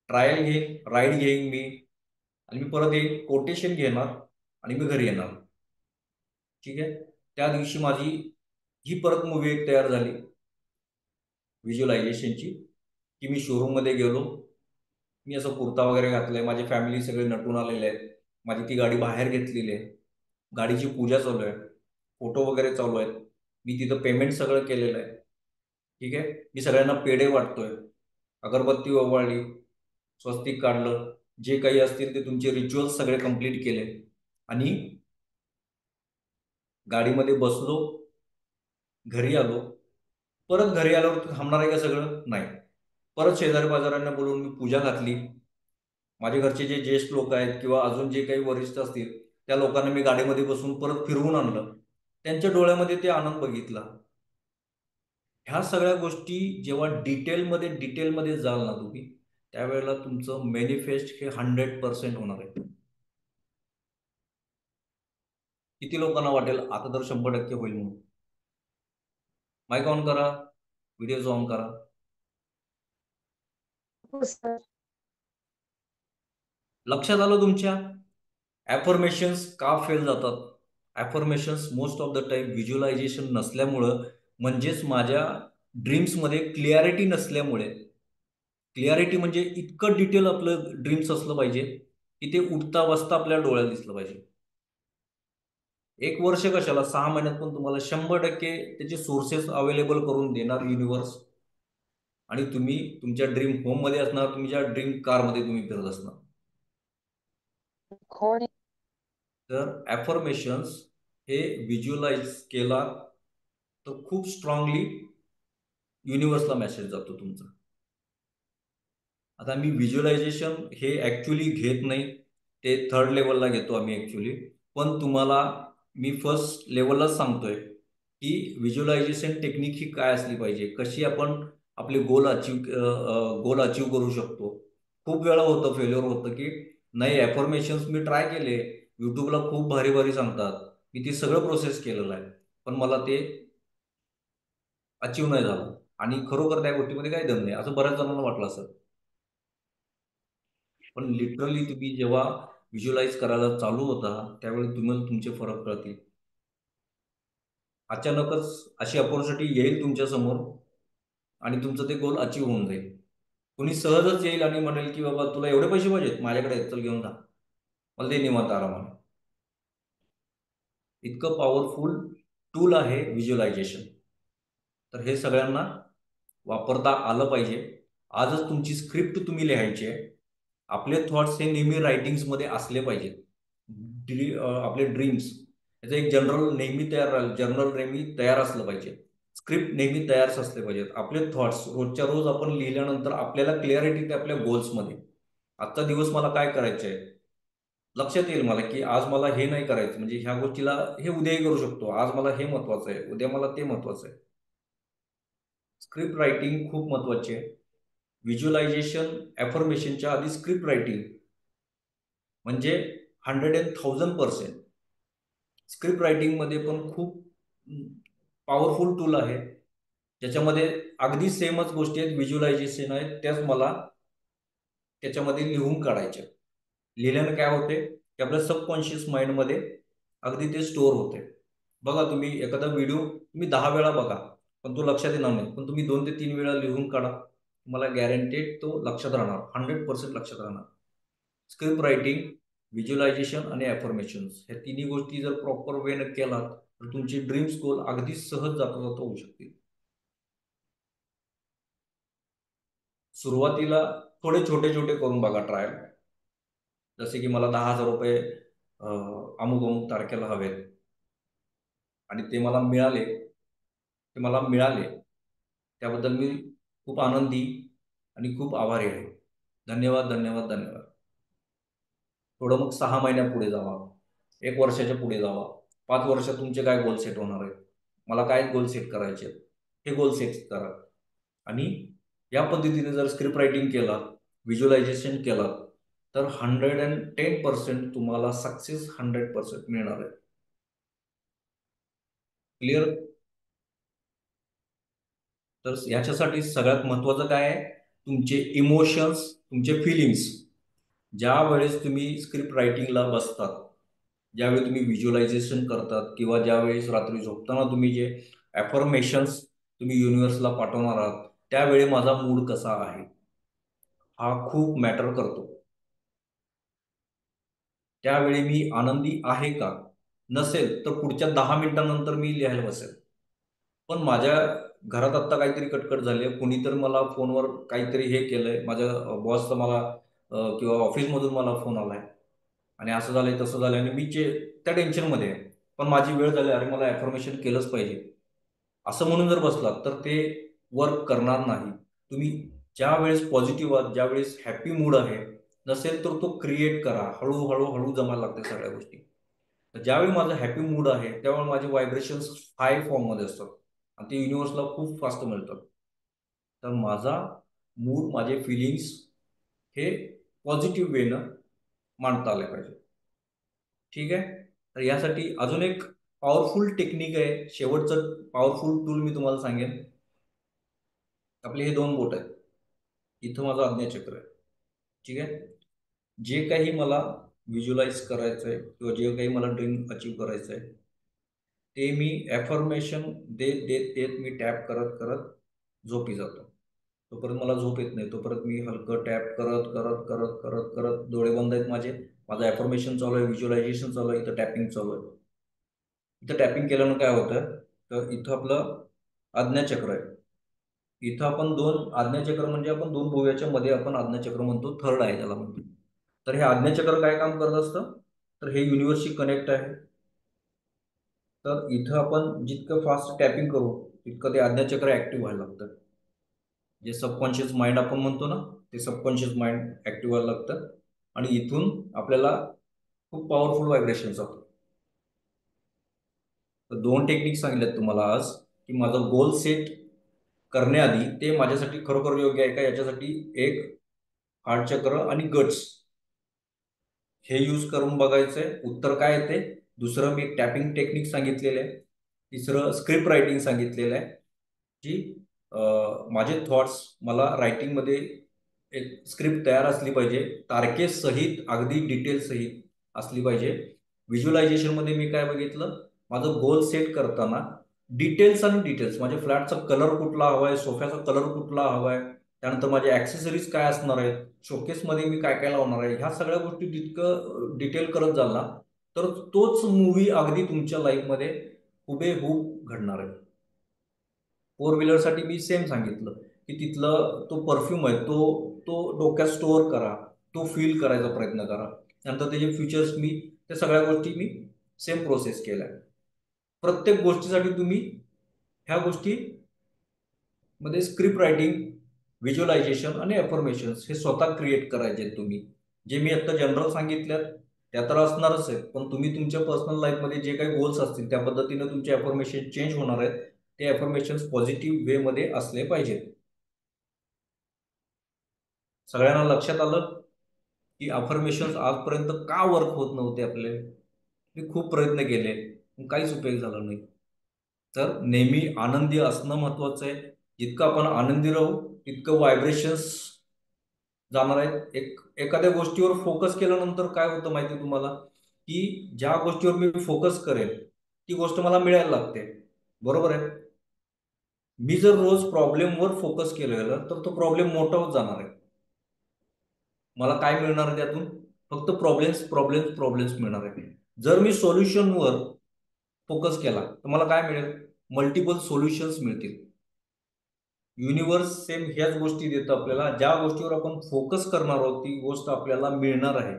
ट्रायल घेईन, राईड घेईन मी, आणि मी परत येईन, कोटेशन घेणार आणि मी घरी येणार. ठीक आहे, त्या दिवशी माझी ही परत मूवी एक तयार झाली व्हिज्युअलायझेशनची, की मी शोरूममध्ये गेलो, मी असं कुर्ता वगैरे घातलाय, माझी फॅमिली सगळे नटून आलेले आहेत, माझी ती गाडी बाहेर घेतलेली आहे, गाडीची पूजा चालू आहे, फोटो वगैरे चालू आहेत, मी तिथं पेमेंट सगळं केलेलं आहे. ठीक आहे, मी सगळ्यांना पेढे वाटतोय, अगरबत्ती ओवाळली, स्वस्तिक काढलं, जे काही असतील ते तुमचे रिच्युअल्स सगळे कंप्लीट केले, आणि गाडीमध्ये बसलो, घरी आलो. परत घरी आल्यावर थांबणार आहे का सगळं? नाही. परत शेजारी पाजारांना बोलवून मी पूजा घातली. माझे घरचे जे ज्येष्ठ लोक आहेत किंवा अजून जे काही वरिष्ठ असतील त्या लोकांना मी गाडीमध्ये बसून परत फिरवून आणलं. त्यांच्या डोळ्यामध्ये ते आनंद बघितला. ह्या सगळ्या गोष्टी जेव्हा डिटेलमध्ये जाल ना तुम्ही, त्यावेळेला तुमचं मॅनिफेस्ट हे 100% होणार आहे. किती लोकांना वाटेल आता तर 100% होईल म्हणून? माईक ऑन करा, व्हिडिओ ऑन करा.
हो सर.
लक्षात आलं तुमच्या? ॲफर्मेशन्स का फेल जातात? Affirmations most of the time visualisation नसल्यामुळं, म्हणजेच माझ्या ड्रीम्समध्ये क्लिअरिटी नसल्यामुळे. क्लिअरिटी म्हणजे इतकं डिटेल आपलं ड्रीम्स असलं पाहिजे की ते उठता बसता आपल्या डोळ्यात दिसलं पाहिजे. 1 वर्ष कशाला, 6 महिन्यात पण तुम्हाला 100% त्याचे सोर्सेस अवेलेबल करून देणार युनिव्हर्स, आणि तुम्ही तुमच्या ड्रीम होममध्ये असणार, तुमच्या ड्रीम कारमध्ये तुम्ही फिरत असणार. तर ॲफर्मेशन्स हे व्हिज्युअलाइज केला तर खूप स्ट्रॉंगली युनिव्हर्सला मेसेज जातो तुमचा. आता मी व्हिज्युअलायझेशन हे ॲक्च्युली घेत नाही, ते 3rd लेवलला घेतो आम्ही ॲक्च्युली. पण तुम्हाला मी फर्स्ट लेवललाच सांगतोय की व्हिज्युअलायझेशन टेक्निक ही काय असली पाहिजे, कशी आपण आपले गोल अचीव करू शकतो. खूप वेळा होतं, फेल्युअर होतं की नाही, ॲफर्मेशन्स मी ट्राय केले, यूट्यूबला खूप भारी भारी सांगतात, मी ती सगळं प्रोसेस केलेलं आहे, पण मला ते अचीव नाही झालं, आणि खरोखर त्या गोष्टीमध्ये काही दम नाही, असं बऱ्याच जणांना वाटलं असेल. पण लिटरली तुम्ही जेव्हा व्हिज्युअलाइज करायला चालू होता त्यावेळी तुम्हाला तुमचे फरक कळतील. अचानकच अशी अपॉर्च्युनिटी येईल तुमच्या समोर आणि तुमचं ते गोल अचीव होऊन जाईल. कुणी सहजच येईल आणि म्हणेल की बाबा तुला एवढे पैसे पाहिजेत, माझ्याकडे आहेत, चल घेऊन जा, मला ते निवांत आरामाने. इतकं पॉवरफुल टूल आहे व्हिज्युअलायझेशन. तर हे सगळ्यांना वापरता आलं पाहिजे. आजच तुमची स्क्रिप्ट तुम्ही लिहायची आहे. आपले थॉट्स हे नेहमी रायटिंग्समध्ये असले पाहिजेत. आपले ड्रीम्स याचं एक जर्नल नेहमी तयार असलं पाहिजे. स्क्रिप्ट नेहमी तयार असले पाहिजेत. आपले थॉट्स रोजच्या रोज आपण लिहिल्यानंतर आपल्याला क्लिअरिटी येते आपल्या गोल्समध्ये. आजचा दिवस मला काय करायचं आहे, लक्षात येईल मला की आज मला हे नाही करायचं, म्हणजे ह्या गोष्टीला हे उद्याही करू शकतो, आज मला हे महत्वाचं आहे, उद्या मला ते महत्वाचं आहे. स्क्रिप्ट रायटिंग खूप महत्वाची आहे. व्हिज्युअलायझेशन ॲफर्मेशनच्या आधी स्क्रिप्ट रायटिंग म्हणजे 100,000%. स्क्रिप्ट रायटिंगमध्ये पण खूप पॉवरफुल टूल आहे, ज्याच्यामध्ये अगदी सेमच गोष्टी आहेत, व्हिज्युअलायझेशन आहेत, त्याच मला त्याच्यामध्ये लिहून काढायच्या. लिहिल्यानं काय होते की आपल्या सबकॉन्शियस माइंडमध्ये अगदी ते स्टोअर होते. बघा, तुम्ही एखादा व्हिडिओ तुम्ही 10 वेळा बघा पण तो लक्षात येणार नाही, पण तुम्ही 2 ते 3 वेळा लिहून काढा, तुम्हाला गॅरंटेड तो लक्षात राहणार, 100% लक्षात राहणार. स्क्रिप्ट रायटिंग, व्हिज्युअलायझेशन आणि ॲफर्मेशन्स ह्या तिन्ही गोष्टी जर प्रॉपर वेनं केलात तर तुमचे ड्रीम्स गोल अगदी सहज जाता जाता होऊ शकतील. सुरुवातीला थोडे छोटे छोटे करून बघा ट्रायल. जसे की मला 10,000 रुपये अमुक अमुक तारखेला हवेत आणि ते मला मिळाले, त्याबद्दल मी खूप आनंदी आणि खूप आभारी आहे. धन्यवाद धन्यवाद धन्यवाद. थोडं मग 6 महिन्यापुढे जावा, 1 वर्षाच्या पुढे जावा, 5 वर्षात तुमचे काय गोल सेट होणार आहेत, मला काय गोल सेट करायचे आहेत, हे गोल सेट करा. आणि या पद्धतीने जर स्क्रिप्ट रायटिंग केला, व्हिज्युअलायझेशन केला तर 110% तुम्हाला सक्सेस 100% मिळणार आहे. क्लिअर? तर याच्यासाठी सगळ्यात महत्त्वाचं काय आहे, तुमचे इमोशन्स, तुमचे फिलिंग्स. ज्या वेळेस तुम्ही स्क्रिप्ट रायटिंगला बसतात, ज्यावेळी तुम्ही व्हिज्युअलायझेशन करतात किंवा ज्यावेळेस रात्री झोपताना तुम्ही जे ॲफर्मेशन्स तुम्ही युनिव्हर्सला पाठवणार आहात, त्यावेळी माझा मूड कसा आहे हा खूप मॅटर करतो. त्यावेळी मी आनंदी आहे का? नसेल तर पुढच्या 10 मिनिटांनंतर मी लिहायला बसेल. पण माझ्या घरात आत्ता काहीतरी कटकट झाली आहे, कुणीतरी मला फोनवर काहीतरी हे केलंय, माझ्या बॉसचा मला किंवा ऑफिसमधून मला फोन आलाय आणि असं झालंय तसं झालंय आणि मी त्या टेन्शनमध्ये आहे. पण माझी वेळ झाली, अरे मला ॲफर्मेशन केलंच पाहिजे असं म्हणून जर बसलात तर ते वर्क करणार नाही. तुम्ही ज्या वेळेस पॉझिटिव्ह आहात, ज्यावेळेस हॅपी मूड आहे, नसेल तर तो क्रिएट करा. हळूहळू हळू जमायला लागते सगळ्या गोष्टी. तर ज्यावेळी माझं हॅपी मूड आहे त्यावेळी माझे व्हायब्रेशन्स हाय फॉर्ममध्ये असतात आणि ते युनिव्हर्सला खूप फास्ट मिळतात. तर माझा मूड, माझे फिलिंग्स हे पॉझिटिव्ह वेनं मांडता आले पाहिजे. ठीक आहे? तर यासाठी अजून एक पॉवरफुल टेक्निक आहे, शेवटचं पॉवरफुल टूल मी तुम्हाला सांगेन. आपले हे 2 बोट आहेत, इथं माझं आज्ञाचक्र आहे. ठीक आहे? जे काही मला व्हिज्युअलाइज करायचं आहे किंवा जे काही मला ड्रीम अचीव करायचं आहे ते मी ॲफर्मेशन देत देत देत मी टॅप करत करत झोपी जातो. तोपर्यंत मला झोप येत नाही, तोपर्यंत मी हलकं टॅप करत करत करत करत करत डोळे बंद आहेत माझं ॲफर्मेशन चालू आहे, व्हिज्युअलायझेशन चालू आहे, इथं टॅपिंग चालू आहे. इथं टॅपिंग केल्यानं काय होतं, तर इथं आपलं आज्ञाचक्र आहे. इथं आपण 2 आज्ञाचक्र म्हणजे आपण 2 भुवयाच्या मध्ये आपण आज्ञाचक्र म्हणतो, थर्ड आहे त्याला म्हणतो. तर हे आज्ञाचक्र काय काम करत असतं, तर हे युनिव्हर्सशी कनेक्ट आहे. तर इथं आपण जितकं फास्ट टॅपिंग करू तितकं ते आज्ञाचक्र ॲक्टिव्ह व्हायला लागतं. जे सबकॉन्शियस माइंड आपण म्हणतो ना, ते सबकॉन्शियस माइंड ॲक्टिव्ह व्हायला लागतं आणि इथून आपल्याला खूप पॉवरफुल व्हायब्रेशन्स होतात. तर 2 टेक्निक सांगितल्यात तुम्हाला आज, की माझं गोल सेट करण्याआधी ते माझ्यासाठी खरोखर योग्य आहे का, याच्यासाठी एक हार्ट चक्र आणि गट्स हे यूज करून बघायचंय, उत्तर काय येते. दुसरं मी टॅपिंग टेक्निक सांगितलेलं आहे. तिसरं स्क्रिप्ट रायटिंग सांगितलेलं आहे, जी माझे थॉट्स मला रायटिंगमध्ये एक स्क्रिप्ट तयार असली पाहिजे, तारखेसहित अगदी डिटेलसहित असली पाहिजे. व्हिज्युअलायझेशनमध्ये मी काय बघितलं, माझं गोल सेट करताना डिटेल्स आणि डिटेल्स, माझ्या फ्लॅटचा कलर कुठला हवा आहे, सोफ्याचा कलर कुठला हवा आहे, त्यानंतर माझे ॲक्सेसरीज काय असणार आहेत, शोकेसमध्ये मी काय काय लावणार आहे, ह्या सगळ्या गोष्टी जितकं डिटेल करत जाल ना, तर तोच मूव्ही अगदी तुमच्या लाईफमध्ये हुबेहूब घडणार आहे. 4 व्हीलरसाठी मी सेम सांगितलं, की तिथलं तो परफ्यूम आहे तो तो डोक्यात स्टोअर करा, तो फील करायचा प्रयत्न करा. नंतर त्याचे फीचर्स त्या सगळ्या गोष्टी मी सेम प्रोसेस केल्या. प्रत्येक गोष्टीसाठी तुम्ही ह्या गोष्टी मध्ये स्क्रिप्ट रायटिंग, व्हिज्युअलायझेशन आणि अफर्मेशन्स हे स्वतः क्रिएट करायचे आहेत तुम्ही. जे मी आता जनरल सांगितल्यात त्या तर असणारच आहेत, पण तुम्ही तुमच्या पर्सनल लाईफमध्ये जे काही गोल्स असतील त्या पद्धतीने तुमचे अफर्मेशन चेंज होणार आहेत. ते अफर्मेशन्स पॉझिटिव्ह वेमध्ये असले पाहिजेत. सगळ्यांना लक्षात आलं की अफर्मेशन्स आजपर्यंत का वर्क होत नव्हते आपले. मी खूप प्रयत्न केले, पण काहीच उपयोग झाला नाही. तर नेहमी आनंदी असणं महत्वाचं आहे. जितकं आपण आनंदी राहू तितकं व्हायब्रेशन्स जाणार आहेत. एखाद्या गोष्टीवर फोकस केल्यानंतर काय होतं माहिती आहे तुम्हाला, की ज्या गोष्टीवर मी फोकस करेल ती गोष्ट मला मिळायला लागते. बरोबर आहे? मी जर रोज प्रॉब्लेमवर फोकस केलेलं तर तो प्रॉब्लेम मोठा होत जाणार आहे. मला काय मिळणार आहे त्यातून? फक्त प्रॉब्लेम्स प्रॉब्लेम्स प्रॉब्लेम्स मिळणार आहे. जर मी सोल्युशनवर फोकस केला तर मला काय मिळेल? मल्टिपल सोल्युशन्स मिळतील. युनिव्हर्स सेम ह्याच गोष्टी देतं आपल्याला. ज्या गोष्टीवर आपण फोकस करणार आहोत ती गोष्ट आपल्याला मिळणार आहे.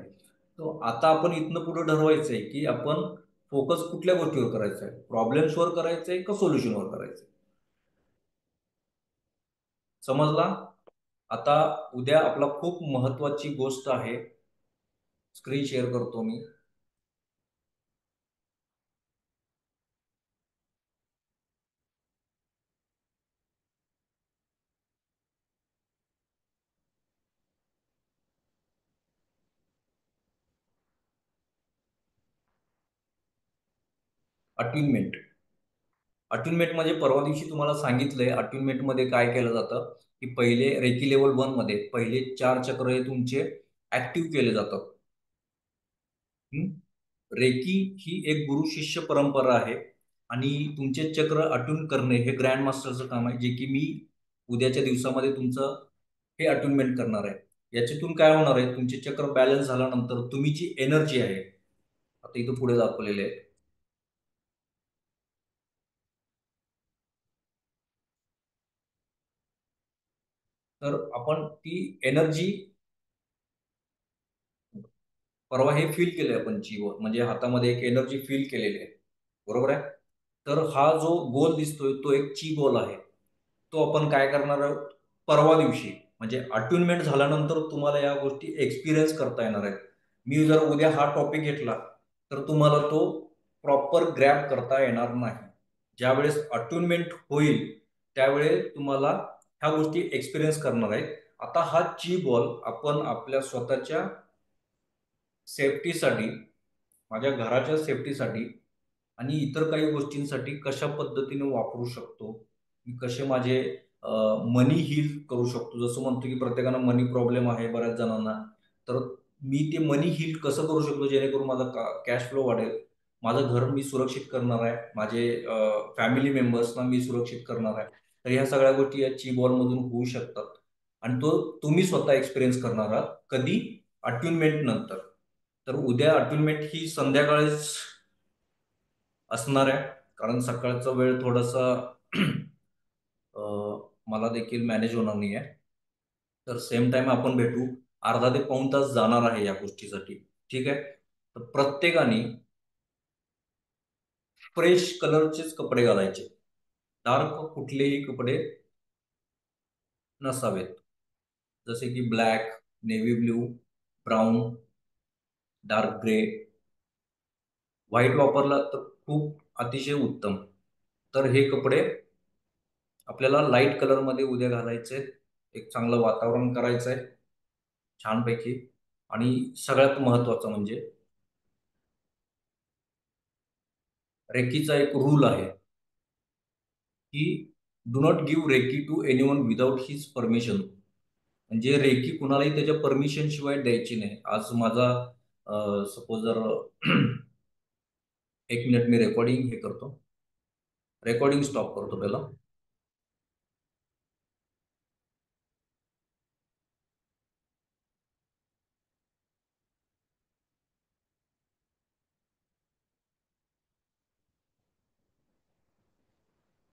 तो आता आपण इथनं पुढे ठरवायचं आहे की आपण फोकस कुठल्या गोष्टीवर करायचा आहे, प्रॉब्लेम्सवर करायचं आहे का सोल्युशनवर करायचं आहे. समजला? आता उद्या आपला खूप महत्वाची गोष्ट आहे. स्क्रीन शेअर करतो मी. अट्युनमेंट. अट्युनमेंट म्हणजे परवा दिवशी तुम्हाला सांगितलंय अट्युनमेंट मध्ये काय केलं जातं की पहिले रेकी लेवल 1 मध्ये पहिले 4 चक्र हे तुमचे ऍक्टिव्ह केले जातात. रेकी ही एक गुरु शिष्य परंपरा आहे आणि तुमचे चक्र अट्यून करणे हे ग्रँड मास्टरचं काम आहे, जे की मी उद्याच्या दिवसामध्ये तुमचं हे अट्युनमेंट करणार आहे. याच्यातून काय होणार आहे? तुमचे चक्र बॅलन्स झाल्यानंतर तुम्ही जी एनर्जी आहे, आता इथं पुढे दाखवलेले आहे, तर आपण ती एनर्जी परवा हे फील केलंय आपण जीव म्हणजे हातामध्ये एक एनर्जी फील केलेली आहे. बरोबर आहे? तर हा जो गोल दिसतोय तो एक ची गोल आहे. तो आपण काय करणार आहोत? परवा दिवशी म्हणजे अट्युनमेंट झाल्यानंतर तुम्हाला या गोष्टी एक्सपिरियन्स करता येणार आहेत. मी जर उद्या हा टॉपिक घेतला तर तुम्हाला तो प्रॉपर ग्रॅब करता येणार नाही. ज्यावेळेस अट्युनमेंट होईल त्यावेळेस तुम्हाला ह्या गोष्टी एक्सपिरियन्स करणार आहेत. आता हा ची बॉल आपण आपल्या स्वतःच्या सेफ्टीसाठी, माझ्या घराच्या सेफ्टीसाठी आणि इतर काही गोष्टींसाठी कशा पद्धतीने वापरू शकतो, मी कसे माझे मनी हील करू शकतो. जसं म्हणतो की प्रत्येकाला मनी प्रॉब्लेम आहे बऱ्याच जणांना, तर मी ते मनी हील कसं करू शकतो जेणेकरून माझा कॅश फ्लो वाढेल, माझं घर मी सुरक्षित करणार आहे, माझे फॅमिली मेंबर्सना मी सुरक्षित करणार आहे. तर ह्या सगळ्या गोष्टी या ची बॉलमधून होऊ शकतात आणि तो तुम्ही स्वतः एक्सपिरियन्स करणार आहात. कधी? अट्युनमेंट नंतर. तर उद्या अट्युनमेंट ही संध्याकाळीच असणार आहे, कारण सकाळचा वेळ थोडासा मला देखील मॅनेज होणार नाही आहे. तर सेम टाइम आपण भेटू. अर्धा ते पाऊण तास जाणार आहे या गोष्टीसाठी. ठीक आहे? तर प्रत्येकाने फ्रेश कलरचेच कपडे घालायचे. डार्क कुठलेही कपडे नसावेत. जसे की black, navy blue, brown, dark grey. White वापरला तर खूप अतिशय उत्तम. तर हे कपडे आपल्याला लाईट कलरमध्ये उद्या घालायचे. एक चांगलं वातावरण करायचं आहे छानपैकी. आणि सगळ्यात महत्वाचं म्हणजे रेकीचा एक रूल आहे की do not give reiki to anyone without his permission. म्हणजे रेकी कुणालाही त्याच्या परमिशन शिवाय द्यायची नाही. आज माझा सपोज जर एक मिनिट मी रेकॉर्डिंग हे करतो, रेकॉर्डिंग स्टॉप करतो पहिला.